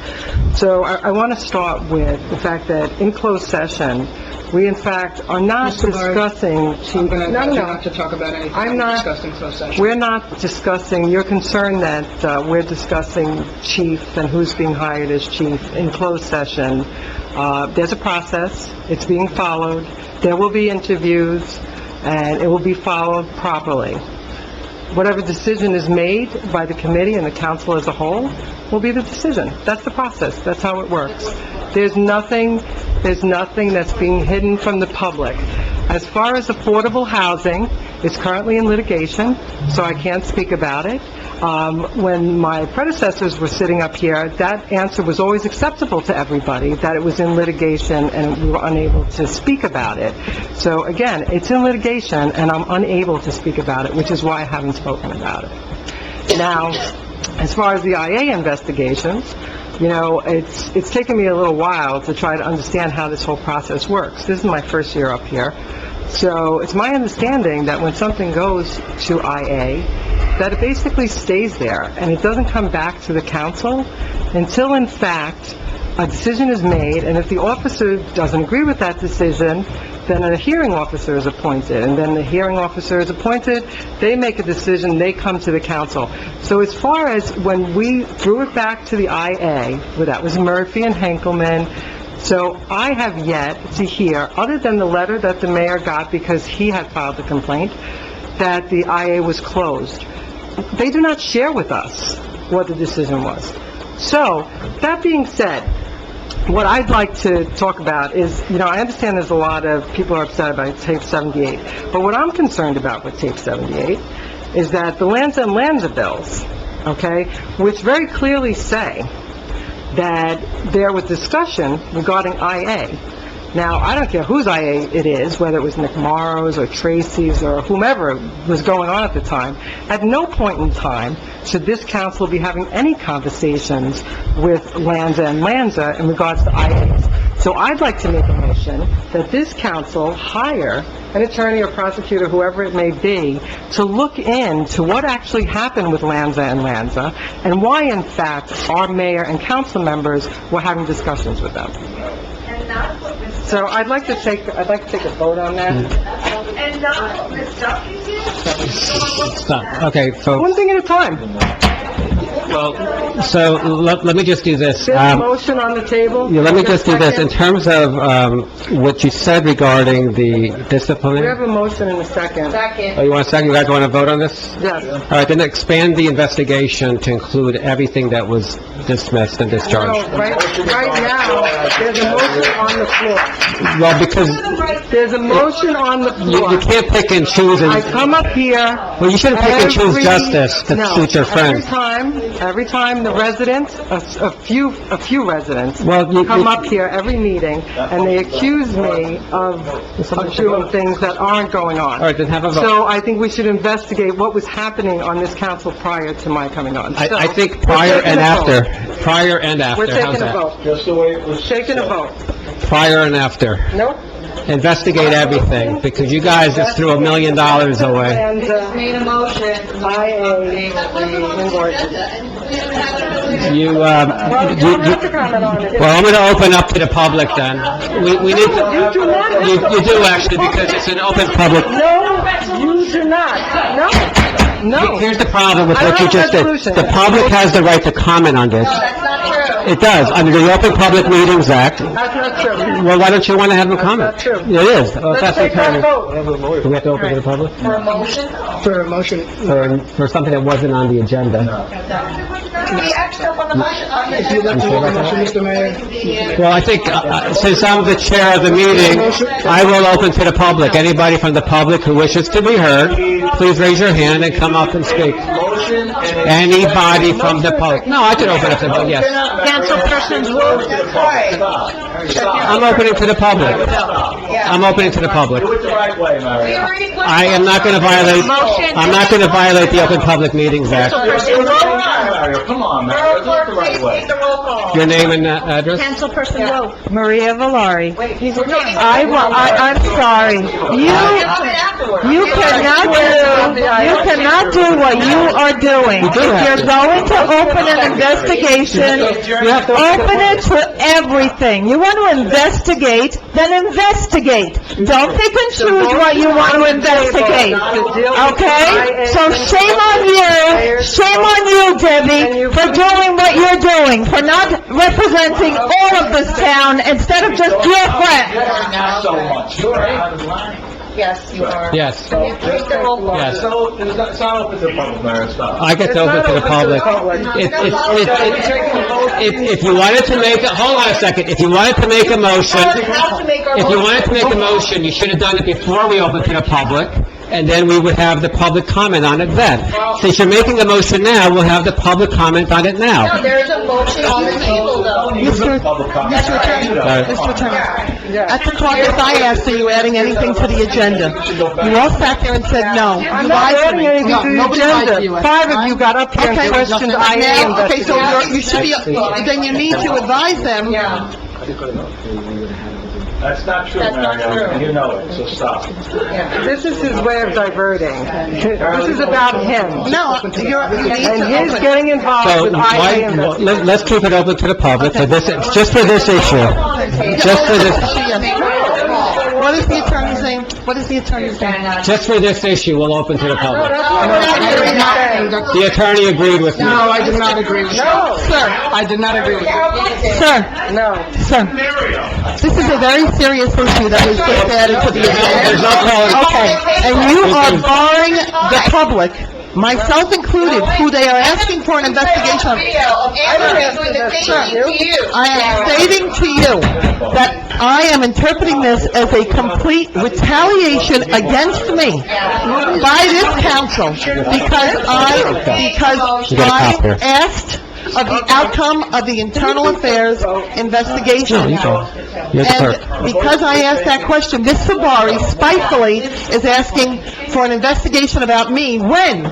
So I want to start with the fact that in closed session, we in fact are not discussing... to talk about anything. I'm not discussing closed session. We're not discussing your concern that we're discussing chief and who's being hired as chief in closed session. There's a process. It's being followed. There will be interviews, and it will be followed properly. Whatever decision is made by the committee and the council as a whole will be the decision. That's the process. That's how it works. There's nothing that's being hidden from the public. As far as affordable housing, it's currently in litigation, so I can't speak about it. When my predecessors were sitting up here, that answer was always acceptable to everybody, that it was in litigation and we were unable to speak about it. So again, it's in litigation and I'm unable to speak about it, which is why I haven't spoken about it. Now, as far as the IA investigations, it's taken me a little while to try to understand how this whole process works. This is my first year up here. So it's my understanding that when something goes to IA, that it basically stays there, and it doesn't come back to the council until, in fact, a decision is made, and if the officer doesn't agree with that decision, then a hearing officer is appointed, and then the hearing officer is appointed, they make a decision, they come to the council. So as far as when we threw it back to the IA, well, that was Murphy and Henkelman, so I have yet to hear, other than the letter that the mayor got because he had filed the complaint, that the IA was closed. They do not share with us what the decision was. So, that being said, what I'd like to talk about is, I understand there's a lot of people are upset about tape 78, but what I'm concerned about with tape 78 is that the Lanza and Lanza bills, okay, which very clearly say that there was discussion regarding IA. Now, I don't care whose IA it is, whether it was Nick Morrow's or Tracy's or whomever was going on at the time. At no point in time should this council be having any conversations with Lanza and Lanza in regards to IAs. So I'd like to make a motion that this council hire an attorney or prosecutor, whoever it may be, to look into what actually happened with Lanza and Lanza and why, in fact, our mayor and council members were having discussions with them. So I'd like to take a vote on that. And not the stuff you did? Stop. Okay, folks. One thing at a time. Well, so let me just do this. There's a motion on the table. Yeah, let me just do this. In terms of what you said regarding the We discipline... have a motion in a second. Oh, you want a second? You guys want to vote on this? Yes. All right, then expand the investigation to include everything that was dismissed and discharged. No, right now, there's a motion on the floor. Well, because There's a motion on the floor. you can't pick and choose. I come up here... Well, you shouldn't pick and choose justice to suit your friends. Every time the residents, a few residents, Well, come up here every meeting, and they accuse me of doing things that aren't going on. All right, then have a vote. So I think we should investigate what was happening on this council prior to my coming on. So, I think we're prior taking and a after. vote. Prior and after. We're How's taking a that? vote. Just the way it was... Taking a vote. Prior and after. Nope. Investigate everything, because you guys just threw $1 million away. And, Made a motion. You, Well, you don't have to comment on it. well, I'm going to open up to the public then. We need to... You do not have to. You do actually, because it's an open public... No, you do not. No. Here's the problem with I what you don't have just did. resolution. The public has the right to comment on this. That's not true. It does, under the Open Public Meetings Act. That's not true. Well, why don't you want to have them comment? That's not true. It is. Oh, Let's that's take what our vote. Do we have to open to the public? For a motion? For a motion... For something that wasn't on the agenda? We actually up on the motion. If you'd like to make a motion, Mr. Mayor? Well, I think, since I'm the chair of the meeting, I will open to the public. Anybody from the public who wishes to be heard, please raise your hand and come up and speak. Anybody from the public? No, I can open it to the public, yes. Councilpersons Wu. I'm opening to the public. I'm opening to the public. Do it the right way, Mario. I am not going to violate, I'm not going to violate the Open Public Meetings Act. Mario, come on, Mario, do it the right way. Your name and address? Councilperson Wu. Maria Valari. I'm sorry. You cannot do what you are doing. If you're going to open an investigation, open it to everything. You want to investigate, then investigate. Don't pick and choose what you want to investigate. Okay? So shame on you, Debbie, for doing what you're doing, for not representing all of this town instead of just your friends. So much. You're out of line. Yes, you are. Yes. Take the roll call. Yes. It's not open to the public, Mario, stop. I get to open to the public. If you wanted to make, hold on a second, if you wanted to make a motion, you should have done it before we opened to the public, and then we would have the public comment on it then. Since you're making a motion now, we'll have the public comment on it now. No, there is a motion on the table, though. Mr. Attorney, at the caucus, I asked, are you adding anything to the agenda? You all sat there and said no. I'm not adding anything to the Nobody lied to agenda. you. 5 of you got up here and questioned IA Okay, so you should be, then you need to advise them. That's not true, That's not Mario, true. and you know it, so stop. This is his way of diverting. This is about him. No, you need And to he's getting involved So, with IA let's keep it open to the public, for this, just for this issue. Just for this, What is the attorney's name? What is the attorney's name? just for this issue, we'll open to the public. The attorney agreed with me. No, I did not agree with you. No. Sir, I did not agree with you. sir, No. sir, this is a very serious issue that was just added to the There's no agenda. calling. Okay, and you are barring the public, myself included, who they are asking for an investigation of. I am stating to you that I am interpreting this as a complete retaliation against me by this council because I asked of the outcome of the internal affairs investigation. You're the clerk. And because I asked that question, Ms. Sabari spitefully is asking for an investigation about me when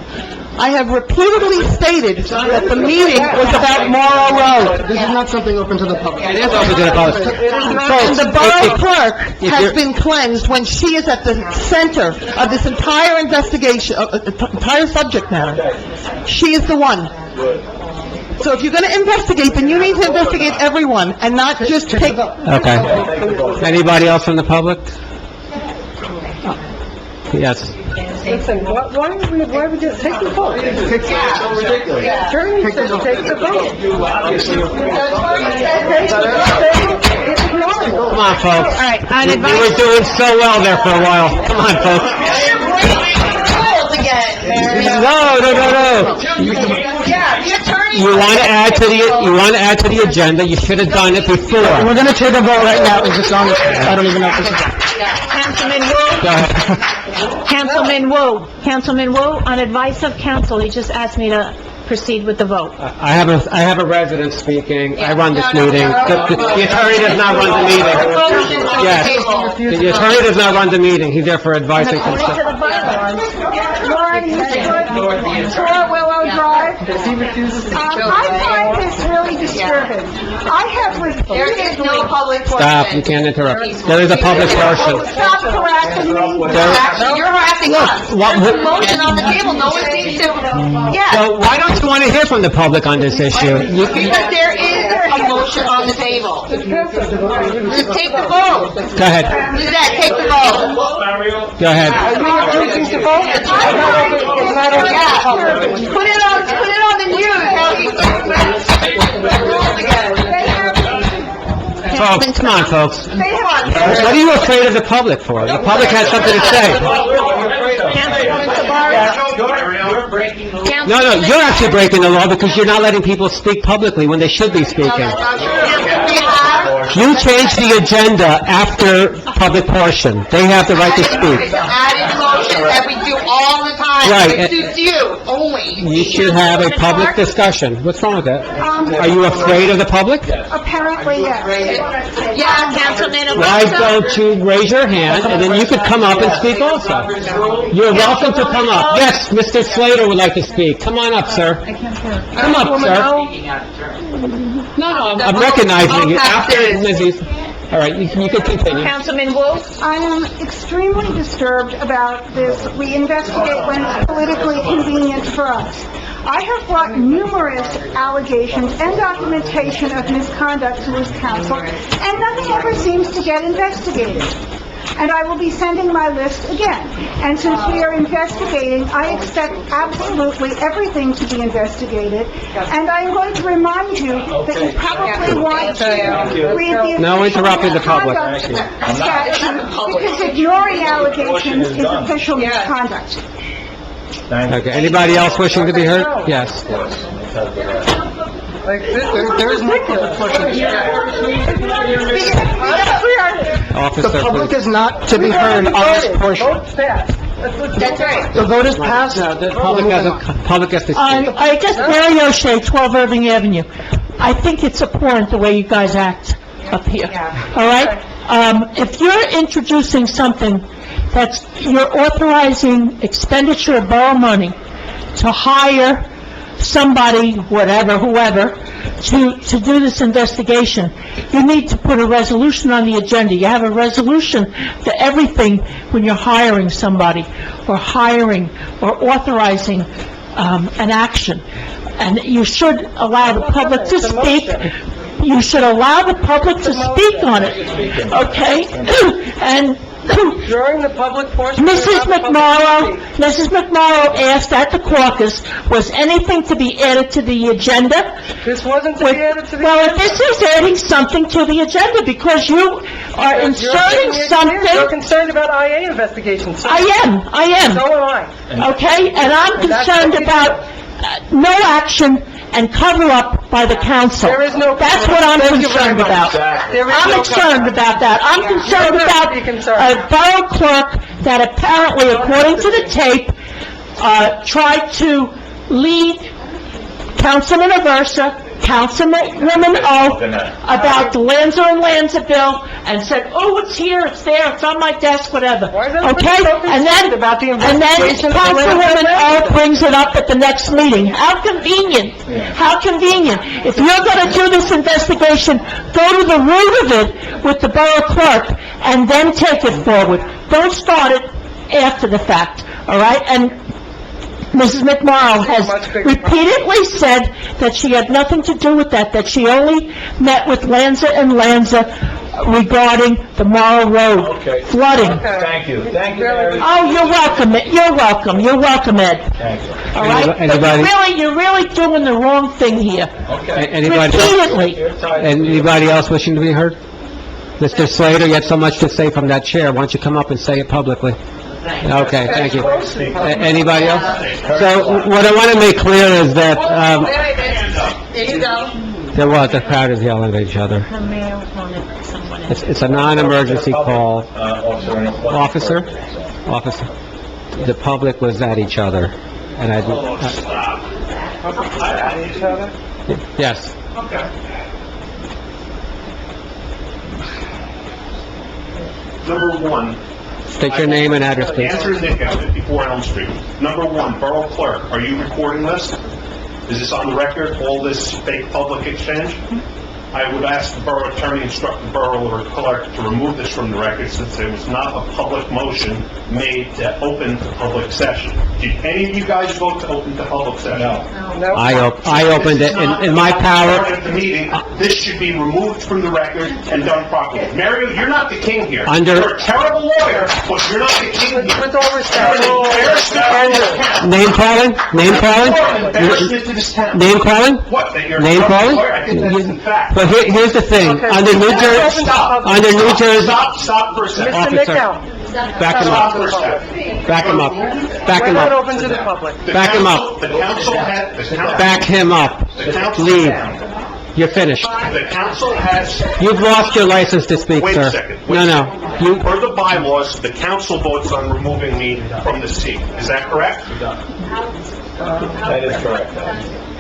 I have repeatedly stated that the meeting was about Morrow Road. This is not something open to the public. It is open to the public. And the borough clerk has been cleansed when she is at the center of this entire investigation, entire subject matter. She is the one. So if you're going to investigate, then you need to investigate everyone and not just take... Okay. Anybody else from the public? Yes. Listen, why would you take the vote? Attorney says take the vote. Come on, folks. All right, on You advice... were doing so well there for a while. Come on, folks. No. You want to add to the agenda, you should have done it before. We're going to take a vote right now, it's just on, I don't even know if this is... Councilman Wu? Go ahead. Councilman Wu, on advice of council, he just asked me to proceed with the vote. I have a resident speaking. I run this meeting. The attorney does not run the meeting. Yes. The attorney does not run the meeting. He's there for advice and consent. Willow Drive. I find this really disturbing. I have repeatedly... Stop, you can't interrupt. There is a public portion. Stop harassing me. You're harassing us. There's a motion on the table, no one seems to... Yeah. So why don't you want to hear from the public on this issue? Because there is a motion on the table. Just take the vote. Go ahead. Lizette, take the vote. Go ahead. Put it on the news. Folks, come on, folks. What are you afraid of the public for? The public has something to say. No, you're actually breaking the law because you're not letting people speak publicly when they should be speaking. You changed the agenda after public portion. They have the right to speak. Added motion that we do all the time. Right. It suits you only. You should have a public discussion. What's wrong with that? Are you afraid of the public? Apparently, yes. Yeah, Councilman. Why don't you raise your hand, and then you could come up and speak also? You're welcome to come up. Yes, Mr. Slater would like to speak. Come on up, sir. Come up, sir. No, I'm recognizing you. After Lizzie's... All right, you can continue. Councilman Wu? I am extremely disturbed about this. We investigate when it's politically convenient for us. I have brought numerous allegations and documentation of misconduct to this council, and nothing ever seems to get investigated. And I will be sending my list again. And since we are investigating, I expect absolutely everything to be investigated. And I'm going to remind you that you probably want to read the... No interrupting the public. ...statute, because ignoring allegations is official misconduct. Okay, anybody else wishing to be heard? Yes. There is no public portion. Officer, The public please. is not to be heard on this portion. That's right. The vote is passed. No, the public has to speak. I guess Mary O'Shea, 12 Irving Avenue. I think it's abhorrent the way you guys act up here, all right? If you're introducing something you're authorizing expenditure of borough money to hire somebody, whoever, to do this investigation, you need to put a resolution on the agenda. You have a resolution for everything when you're hiring somebody, or hiring, or authorizing, an action. And you should allow the public to speak. You should allow the public to speak on it, okay? And During the public portion... Mrs. McMorro asked at the caucus, was anything to be added to the agenda? This wasn't to be added to the... Well, this is adding something to the agenda, because you are inserting You're something... concerned about IA investigations. I am. So am I. Okay? And I'm concerned about no action and cover-up by the council. There is no... That's what I'm Thank you very concerned much. about. There is I'm no concerned about that. I'm concerned You don't have about to be concerned. a borough clerk that apparently, according to the tape, tried to lead Councilman Aversa, Councilwoman O, about the Lanza and Lanza bill, and said, "Oh, it's here, it's there, it's on my desk, whatever." Why is everybody Okay? so concerned about the And then investigation of the Councilwoman Lanza O brings it up at the next meeting. How convenient. How convenient. If you're gonna do this investigation, go to the root of it with the borough clerk, and then take it forward. Don't start it after the fact, all right? And Mrs. McMorro has repeatedly said that she had nothing to do with that she only met with Lanza and Lanza regarding the Morrow Road flooding. Thank you, Mary. Oh, you're welcome, Ed. Thank you. All right? But you're really doing the wrong thing here. Repeatedly. Anybody else wishing to be heard? Mr. Slater, you have so much to say from that chair. Why don't you come up and say it publicly? Okay, thank you. Anybody else? So what I want to make clear is that, There you go. the crowd is yelling at each other. The mayor wanted someone else. It's a non-emergency call. Officer. Officer. The public was at each other, and yes. Number one, State your name and address, please. Andrew Nickow, 54 Elm Street. Number one, Borough Clerk, are you recording this? Is this on the record, all this fake public exchange? I would ask the Borough Attorney, instruct the Borough Clerk to remove this from the record, since there was not a public motion made to open the public session. Did any of you guys vote to open the public session? No. I opened it in my power. At the meeting, this should be removed from the record and done properly. Mario, you're not the king here. You're a terrible lawyer, but you're not the king here. With all respect. You're an embarrassment to this town. Name calling? You're an embarrassment to this town. Name calling? What, that you're a Name terrible calling? lawyer? I think that's in fact. But here's the thing, under New Jersey, Stop for a second. Mr. Officer. Nickell. Back him Stop up. for a second. Back him up. Back We're him not up. open to the public. Back him up. The council had... Back him up. Leave. You're finished. The council has... You've lost your license to speak, Wait sir. a second. No. You, Per the bylaws, the council votes on removing me from the seat. Is that correct? That is correct.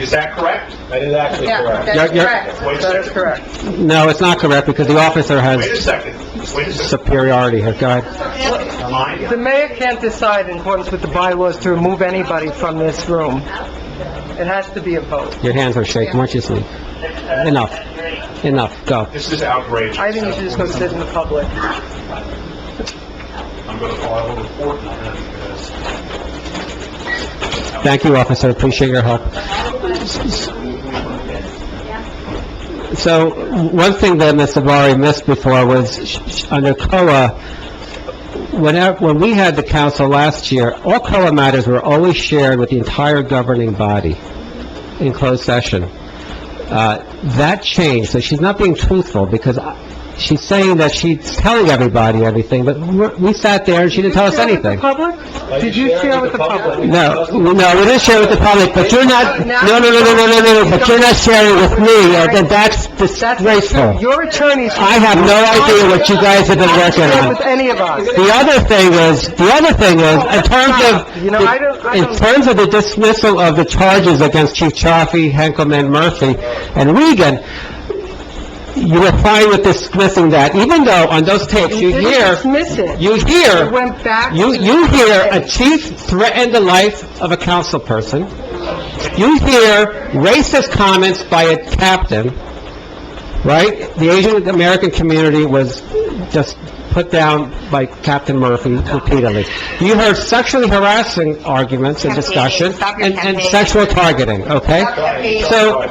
Is that correct? That is actually correct. That's You're- correct. Wait a That is second. correct. no, it's not correct, because the officer Wait a has second. Wait a second. superiority here. Go ahead. Mine? The mayor can't decide in accordance with the bylaws to remove anybody from this room. It has to be a vote. Your hands are shaking. Why don't you sleep? Enough. Go. This is outrageous. I think you should just go sit in the public. I'm going to file a report on that because... Thank you, officer. Appreciate your help. So, one thing that Ms. Savari missed before was, under COA, when we had the council last year, all COA matters were always shared with the entire governing body in closed session. That changed, so she's not being truthful, because she's saying that she's telling everybody everything, but we sat there and she didn't tell us anything. Did you share with the public? No, we didn't share with the public, but you're not, no, but you're not sharing with me, then that's disgraceful. Your attorneys... I have no idea what you guys have been working on. with any of us. The other thing is, in terms of the dismissal of the charges against Chief Chaffee, Henkelman, Murphy, and Regan, you were fine with dismissing that, even though on those tapes you hear It went back... you hear a chief threaten the life of a council person, You hear racist comments by a captain, right? The Asian American community was just put down by Captain Murphy repeatedly. You heard sexually harassing arguments and discussion and sexual targeting, okay? So,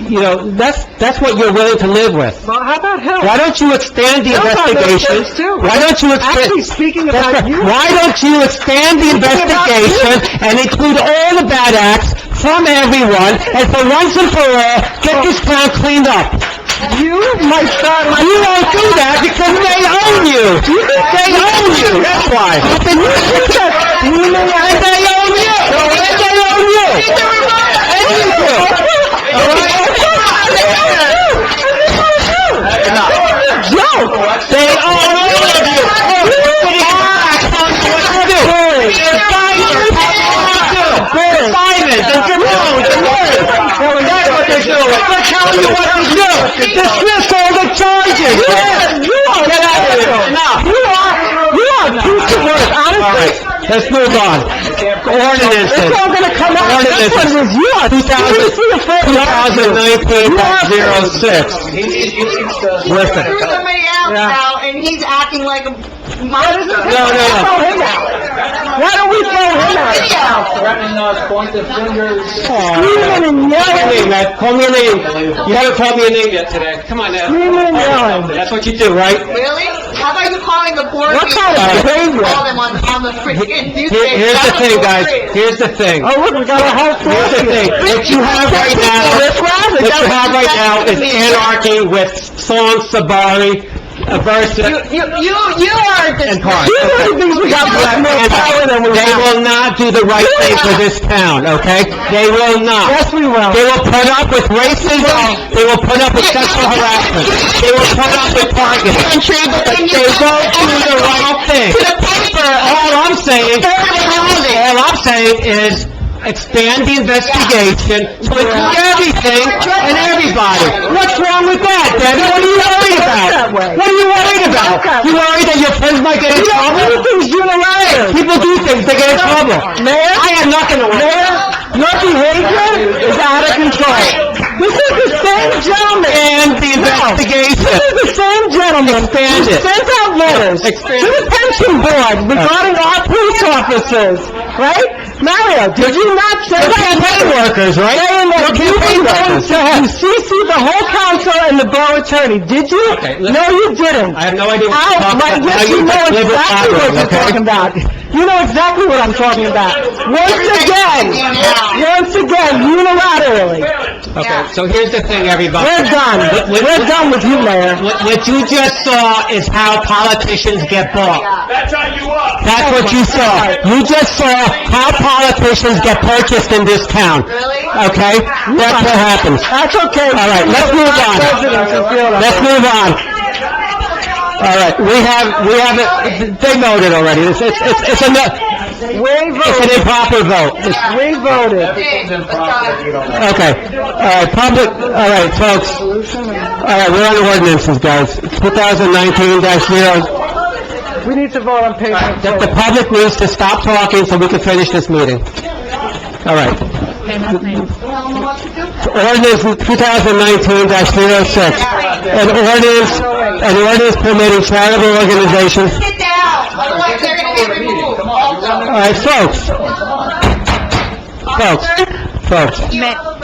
you know, that's what you're willing to live with. Well, how about help? Why don't you expand the Help on those investigation? things, too. Why don't you expand... Actually, speaking about you... Why don't you expand the investigation and include all the bad acts from everyone, and for once and for all, get this town cleaned up? You might start my... You won't do that because they own you. They own you, that's why. And they own you. And they own you. And you do. All right? Joe, they own all of you. Simon, and Jerome, that's what they're doing. They're telling you what to do. Dismiss all the charges. You are get out of here. You are piece of work, honestly. Let's move on. Ordinances. It's all gonna come out. Ordinances. You are 2019-06. Listen. Threw somebody else out, and he's acting like a monster. No. Why don't we throw him out? Threatening us, pointing fingers. Screaming and yelling. Call me a name. You haven't called me a name yet today. Come on now. Screaming and yelling. That's what you do, right? Really? How about you calling the board? What kind of behavior? Call them on the freaking newspaper. Here's the thing, guys. Here's the thing. Oh, look, we got a whole Here's the thing. What you have right now is anarchy with Song Sabari versus... You are and Park. power than we They have. will not do the right thing for this town, okay? They will not. Yes, we will. They will put up with racism, they will put up with sexual harassment, they will put up with targeting, but they won't do the right thing. All I'm saying is expand the investigation to include everything and everybody. What's wrong with that, Debbie? What are you worried about? What are you worried about? You worried that your friends might get in trouble? People do things, they get in trouble. Mayor? I have nothing to worry about. Your behavior is out of control. This is the same gentleman. And the investigation. This is the same gentleman Expand who it. sent out letters Expand to the pension board regarding our police officers, right? Mario, did you not say Your that? campaign workers, right? Saying that Your you were campaign going workers. to CC the whole council and the borough attorney, did you? Okay, listen. No, you didn't. I have no idea what you're talking about. Now Yes, you you're know just liberal exactly what honoring, you're okay? talking about. You know exactly what I'm talking about. Once again, unilaterally. Okay, so here's the thing, everybody. We're done. We're done with you, Mayor. What you just saw is how politicians get bought. That's how you are. That's what you saw. You just saw how politicians get purchased in this town. Really? Okay? That's what happens. That's okay. All right, let's move on. Let's move on. All right, we have it, they voted already. It's an improper vote. We voted. Okay. All right, all right, folks. All right, we're on ordinances, guys. 2019-0. We need to vote on paper. The public needs to stop talking so we can finish this meeting. All right. Ordinance 2019-06. An ordinance permitting charitable organizations. Sit down, otherwise they're gonna get removed. All right, folks.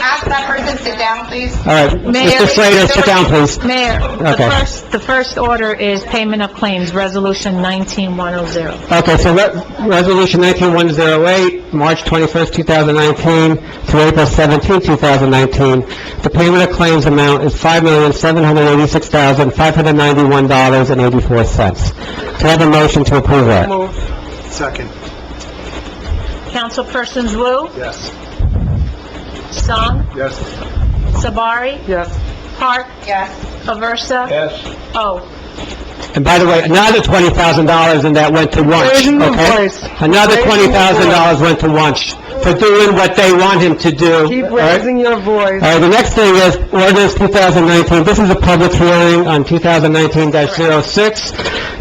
Ask that person to sit down, please. All right, Mr. Slater, sit down, please. Mayor, Okay. the first order is payment of claims, Resolution 19100. Okay, so Resolution 19-108, March 21st, 2019 to April 17th, 2019. The payment of claims amount is $5,786,591.84. Can I have a motion to approve that? Second. Councilpersons Wu, Yes. Song, Yes. Sabari, Yes. Park, Yes. Aversa, Yes. O. And by the way, another $20,000 in that went to Wunsch, Raising your okay? voice. Another Raising your $20,000 went to Wunsch for doing what they want him to do. Keep all right? raising your voice. All right, the next thing is ordinance 2019. This is a public hearing on 2019-06.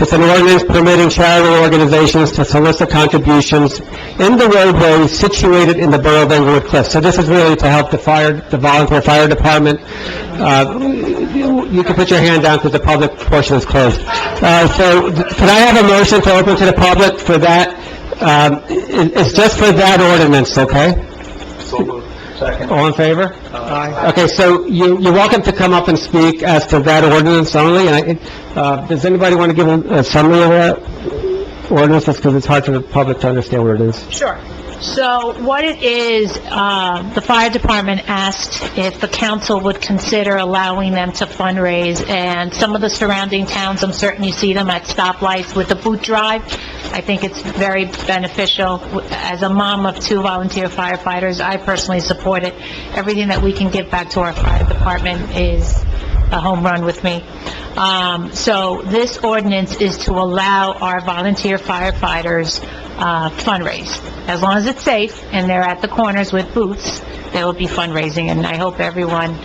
It's an ordinance permitting charitable organizations to solicit contributions in the roadways situated in the Borough of Englewood Cliffs. So this is really to help the volunteer fire department. You can put your hand down because the public portion is closed. So can I have a motion to open to the public for that? It's just for that ordinance, okay? Second. All in favor? Aye. Okay, so you're welcome to come up and speak as to that ordinance only, and does anybody want to give a summary of that ordinance, because it's hard for the public to understand what it is? Sure. So what it is, the fire department asked if the council would consider allowing them to fundraise, and some of the surrounding towns, I'm certain you see them at stoplights with the boot drive. I think it's very beneficial. As a mom of 2 volunteer firefighters, I personally support it. Everything that we can give back to our fire department is a home run with me. So this ordinance is to allow our volunteer firefighters fundraise. As long as it's safe and they're at the corners with booths, there will be fundraising, and I hope everyone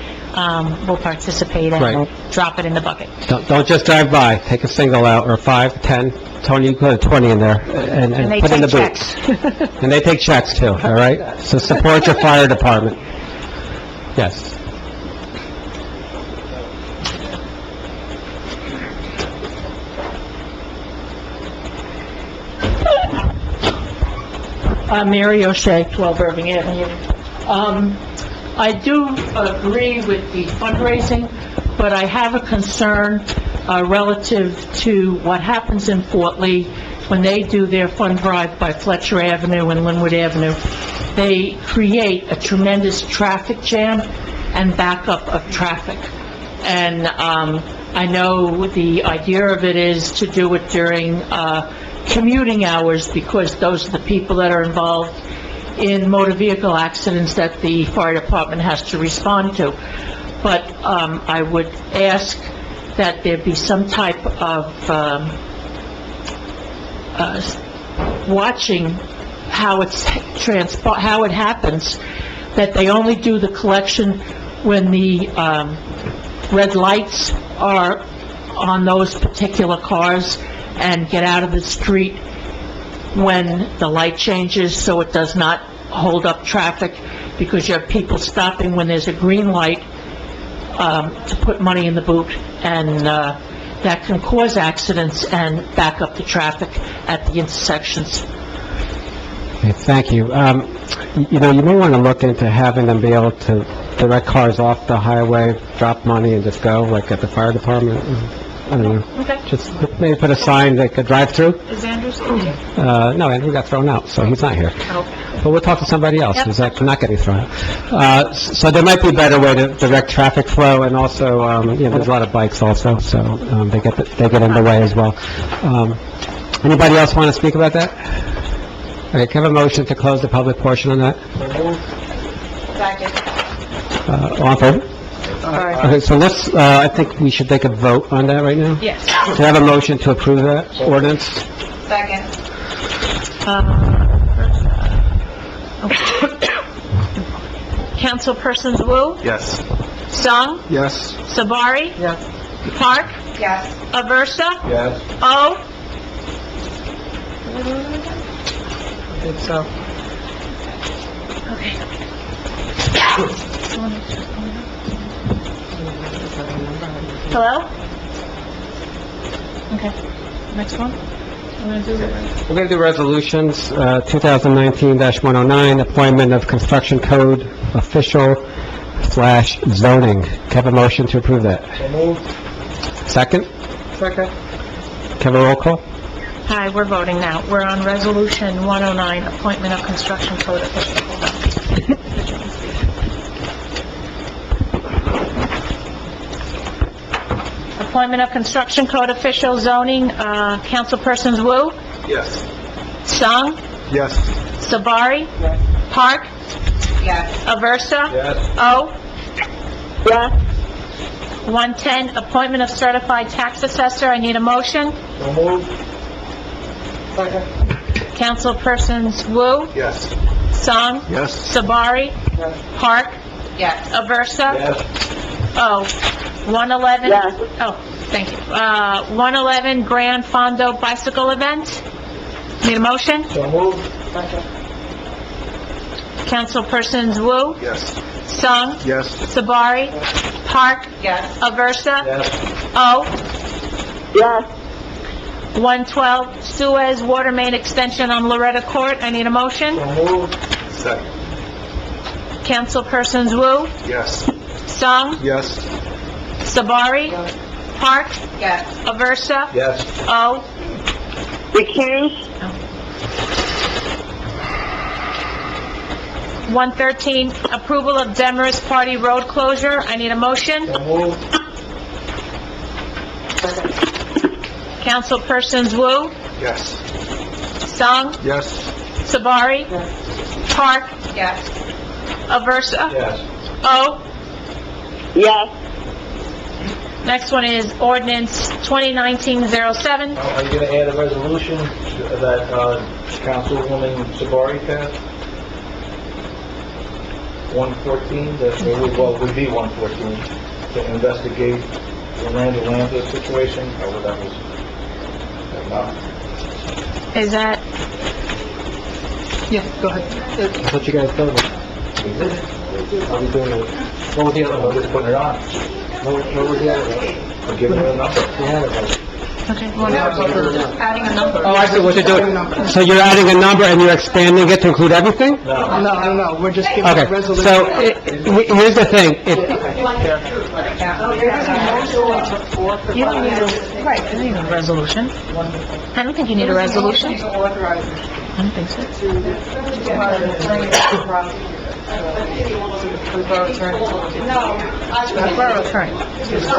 will participate and Right. drop it in the bucket. Don't just drive by, take a single out, or 5, 10, Tony, you put a 20 in there, and And they put in the take boot. checks. And they take checks too, all right? So support your fire department. Yes. Mary O'Shea, 12 Irving Avenue. I do agree with the fundraising, but I have a concern relative to what happens in Fort Lee when they do their fund drive by Fletcher Avenue and Linwood Avenue. They create a tremendous traffic jam and backup of traffic. And I know the idea of it is to do it during commuting hours, because those are the people that are involved in motor vehicle accidents that the fire department has to respond to. But I would ask that there be some type of watching how how it happens, that they only do the collection when the red lights are on those particular cars, and get out of the street when the light changes, so it does not hold up traffic, because you have people stopping when there's a green light to put money in the boot, and that can cause accidents and back up the traffic at the intersections. Okay, thank you. You know, you may want to look into having them be able to direct cars off the highway, drop money, and just go, like at the fire department. I don't know. Okay. Just maybe put a sign that could drive through. Is Andrew still here? No, Andrew got thrown out, so he's not here. Okay. But we'll talk to somebody else Yep. who's actually not getting thrown out. So there might be a better way to direct traffic flow, and also, you know, there's a lot of bikes also, so they get in the way as well. Anybody else want to speak about that? Okay, can I have a motion to close the public portion on that? All in favor? Okay, so let's, I think we should take a vote on that right now. Yes. Can I have a motion to approve that ordinance? Second. Councilpersons Wu, Yes. Sung, Yes. Sabari, Yes. Park, Yes. Aversa, Yes. O, I think so. okay. Hello? Okay, next one? I'm gonna do it. We're going to do resolutions, 2019-109, appointment of construction code official/zoning. Can I have a motion to approve that? So moved. Second? Second. Can I have a roll call? Hi, we're voting now. We're on Resolution 109, appointment of construction code official. Appointment of construction code official zoning, councilpersons Wu, Yes. Sung, Yes. Sabari, Park, Yes. Aversa, Yes. O. Yes. 110, appointment of certified tax assessor. I need a motion. So moved. Second. Councilpersons Wu, Yes. Sung, Yes. Sabari, Park, Yes. Aversa, Yes. O. 111. Yes. Oh, Thank you. 111 Grand Fondo Bicycle Event. Need a motion? So moved. Councilpersons Wu, Yes. Sung, Yes. Sabari, Park, Yes. Aversa, Yes. O. Yes. 112 Suez Water Main Extension on Loretta Court. I need a motion. So moved. Second. Councilpersons Wu, Yes. Sung, Yes. Sabari, Park, Yes. Aversa, Yes. O. Recuse? 113 Approval of Demarest Party Road Closure. I need a motion. So moved. Councilpersons Wu, Yes. Sung, Yes. Sabari, Park, Yes. Aversa, Yes. O. Yes. Next one is ordinance 2019-07. Are you going to add a resolution that Councilwoman Sabari passed? 114, that would be 114, to investigate the Randall Lambda situation, or what that was? Not. Is that, Yeah, go ahead. That's what you guys told me. Are we doing it? What was the other one? We're just putting it on. What was the other one? We're giving it a number. We have it. okay, Adding a number. Oh, I see what you're doing. So you're adding a number and you're expanding it to include everything? No. No, we're just giving Okay, a resolution. so here's the thing. you don't need a, right, you don't need a resolution. I don't think you need a resolution. I don't think so. Borough attorney. Just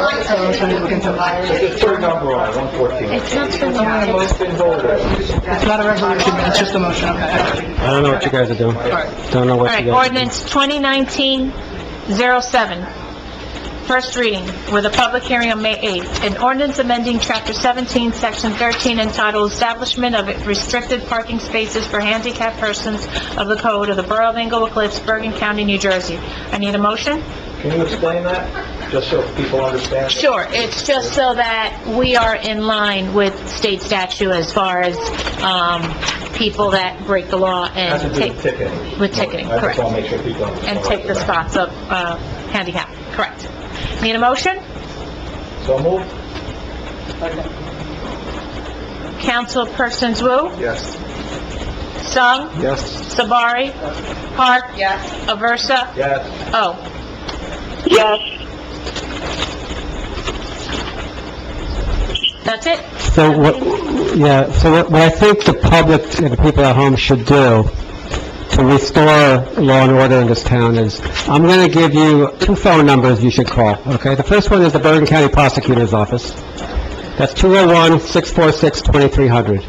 put a number on it, 114. It's not for the It's been voted. It's not a resolution, it's just a motion, okay. I don't know what you guys are doing. Don't know All what right, you guys are doing. ordinance 2019-07. First reading, with a public hearing on May 8th. An ordinance amending Chapter 17, Section 13, entitled Establishment of Restricted Parking Spaces for Handicapped Persons of the Code of the Borough of Englewood Cliffs, Bergen County, New Jersey. I need a motion? Can you explain that, just so people understand? Sure, it's just so that we are in line with state statute as far as, people that break the law Has to and do take, with ticketing. with ticketing, I just correct. want to make sure people understand. And take the spots of, handicap, correct. Need a motion? So moved? Councilpersons Wu, Yes. Sung, Yes. Sabari, Park, Yes. Aversa, Yes. O. Yes. That's it? So what I think the public and the people at home should do to restore law and order in this town is, I'm going to give you 2 phone numbers you should call, okay? The first one is the Bergen County Prosecutor's Office. That's 201-646-2300.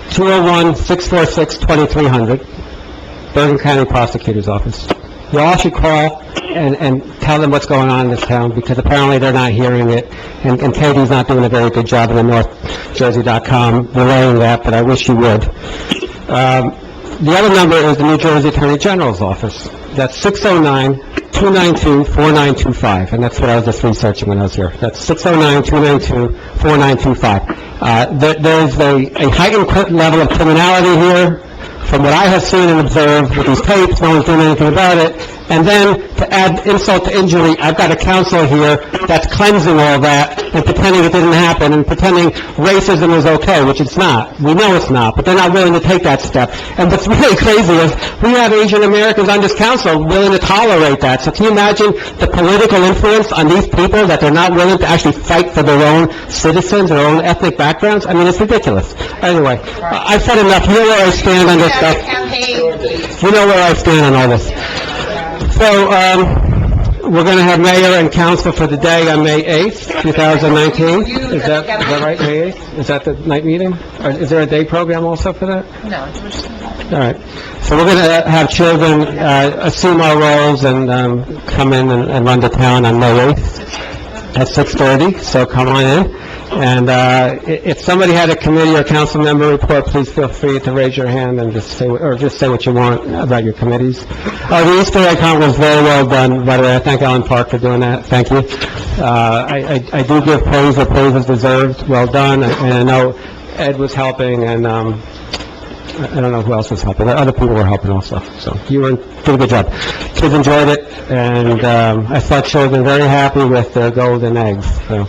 201-646-2300, Bergen County Prosecutor's Office. You all should call and tell them what's going on in this town, because apparently they're not hearing it, and Katie's not doing a very good job in the NorthJersey.com relaying that, but I wish you would. The other number is the New Jersey Attorney General's office. That's 609-292-4925, and that's what I was just researching when I was here. That's 609-292-4925. There's a heightened level of criminality here. From what I have seen and observed with these tapes, no one's doing anything about it. And then, to add insult to injury, I've got a counselor here that's cleansing all that and pretending it didn't happen and pretending racism is okay, which it's not. We know it's not, but they're not willing to take that step. And what's really crazy is, we have Asian Americans on this council willing to tolerate that. So can you imagine the political influence on these people, that they're not willing to actually fight for their own citizens, their own ethnic backgrounds? I mean, it's ridiculous. Anyway, I've said enough. You know where I stand on this stuff. You know where I stand on all this. So, we're going to have mayor and council for the day on May 8th, 2019. Is that right, May 8th? Is that the night meeting? Or is there a day program also for that? No. All right. So we're going to have children assume our roles and come in and run the town on May 8th at 6:30, so come on in. And if somebody had a committee or council member report, please feel free to raise your hand and just say what you want about your committees. The Easter egg hunt was very well done, by the way. I thank Ellen Park for doing that. Thank you. I do give praise where praise is deserved. Well done. And I know Ed was helping, and I don't know who else was helping. Other people were helping also. So you did a good job. Kids enjoyed it, and I saw children very happy with their golden eggs. So,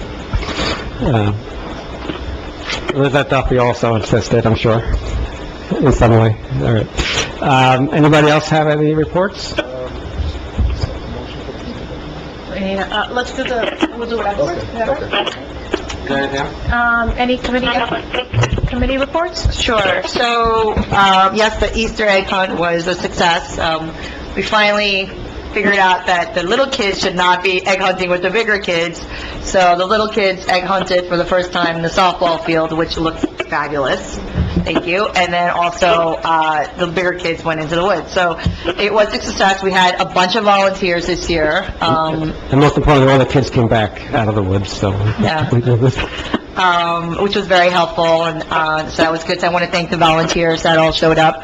Lizette Duffy also assisted, I'm sure, in some way. All right. Anybody else have any reports? Let's do we'll do it afterwards. Any committee reports? Sure. So, yes, the Easter egg hunt was a success. We finally figured out that the little kids should not be egg hunting with the bigger kids. So the little kids egg hunted for the first time in the softball field, which looked fabulous. Thank you. And then also, the bigger kids went into the woods. So it was a success. We had a bunch of volunteers this year. And most importantly, all the kids came back out of the woods, so... Yeah. Which was very helpful, and so that was good. So I want to thank the volunteers that all showed up.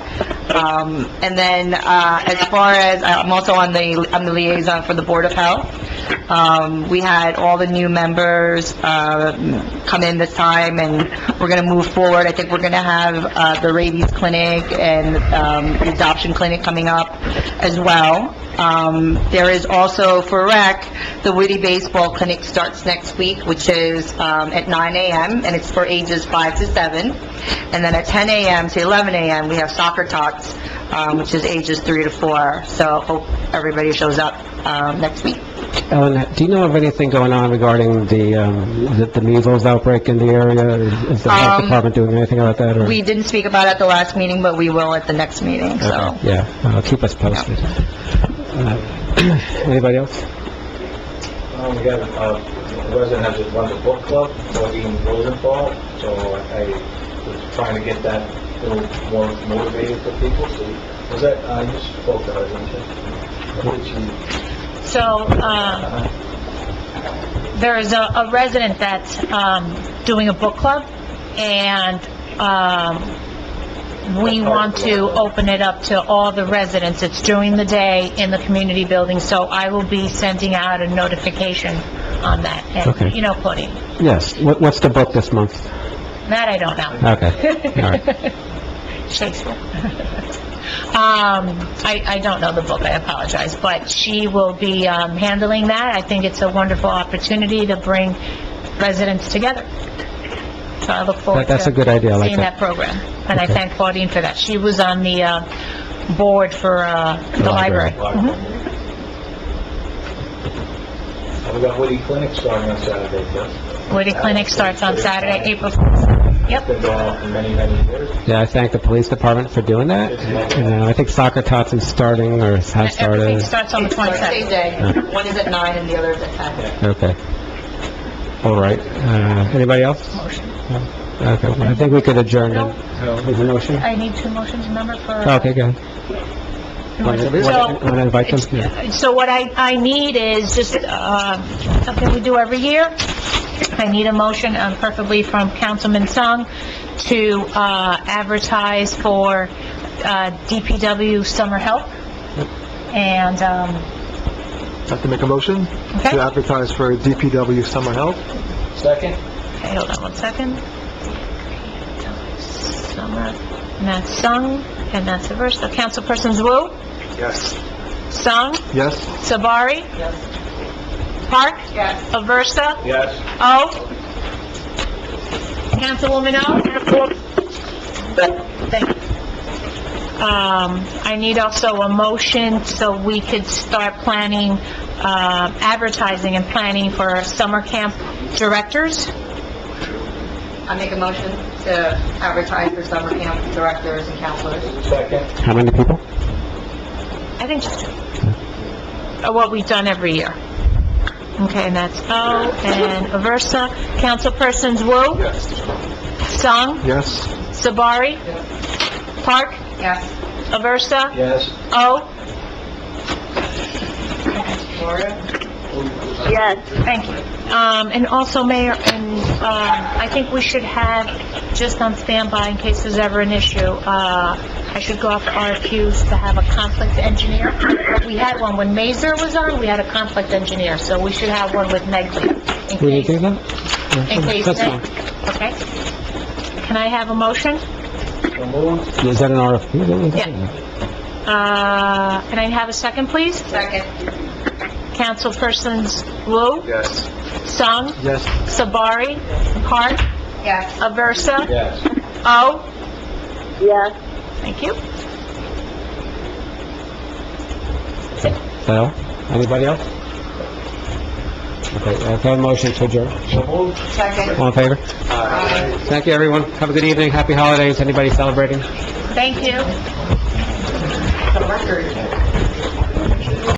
And then, as far as, I'm also I'm the liaison for the Board of Health. We had all the new members come in this time, and we're going to move forward. I think we're going to have the rabies clinic and the adoption clinic coming up as well. There is also, for rec, the Woody Baseball Clinic starts next week, which is at 9 a.m., and it's for ages 5 to 7. And then at 10 a.m. to 11 a.m., we have Soccer Talks, which is ages 3 to 4. So hope everybody shows up next week. Ellen, do you know of anything going on regarding the measles outbreak in the area? Is the health department doing anything about that? Or? We didn't speak about it at the last meeting, but we will at the next meeting, so. Yeah, keep us posted. Anybody else? We got, the resident runs a book club, Claudine Rosenthal, so I was trying to get that a little more motivated for people, so was that, you spoke to her, didn't you? What did she... So, there is a resident that's doing a book club, and we want to open it up to all the residents. It's during the day in the community building, so I will be sending out a notification on that. And, Okay. you know, Claudine, Yes. What's the book this month? that I don't know. Okay. All right. Shakespeare. I don't know the book, I apologize, but she will be handling that. I think it's a wonderful opportunity to bring residents together. So I look forward That's a to good idea. I like seeing that. that program. And I Okay. thank Claudine for that. She was on the board for the library. Mhm. We got Woody Clinic starting on Saturday, first. Woody Clinic starts on Saturday, April 4th. Yep. It's been going on for many, many years. Yeah, I thank the police department for doing that. I think Soccer Tots is starting, or has Everything started. starts on the 22nd. Same day. One is at 9 and the other is at 10. Okay. All right. Anybody else? Motion. No? Okay, well, I think we could adjourn then. Is a motion? I need 2 motions, remember, for... Okay, go ahead. Want to invite them? Yeah. So what I need is just, something we do every year. I need a motion, preferably from Councilman Sung, to advertise for DPW summer help. And, Have to make a motion Okay. to advertise for DPW summer help. Second? okay, hold on one second. Summer, and that's Sung, and that's Aversa. Councilpersons Wu, Yes. Sung, Yes? Sabari? Yes. Park? Yes. Aversa? Yes. O? Councilwoman O? Thank you. I need also a motion so we could start planning, advertising and planning for summer camp directors. I make a motion to advertise for summer camp directors and counselors. Second? How many people? I think just 2. What we've done every year. Okay, and that's O and Aversa. Councilpersons Wu? Yes. Sung? Yes? Sabari? Park? Yes. Aversa? Yes. O? Gloria? Yes. Thank you. And also, Mayor, and I think we should have, just on standby in case there's ever an issue, I should go off RFQs to have a conflict engineer. We had one when Mazer was on, we had a conflict engineer, so we should have one with Megley. Will you do that? In case, That's fine. okay. Can I have a motion? Is that an RFP? Can I have a second, please? Second. Councilpersons Wu? Yes. Sung? Yes. Sabari? Park? Yes. Aversa? Yes. O? Yes. Thank you. So, anybody else? Okay, can I have a motion to adjourn? Second. All in favor? Thank you, everyone. Have a good evening. Happy holidays. Anybody celebrating? Thank you. The record.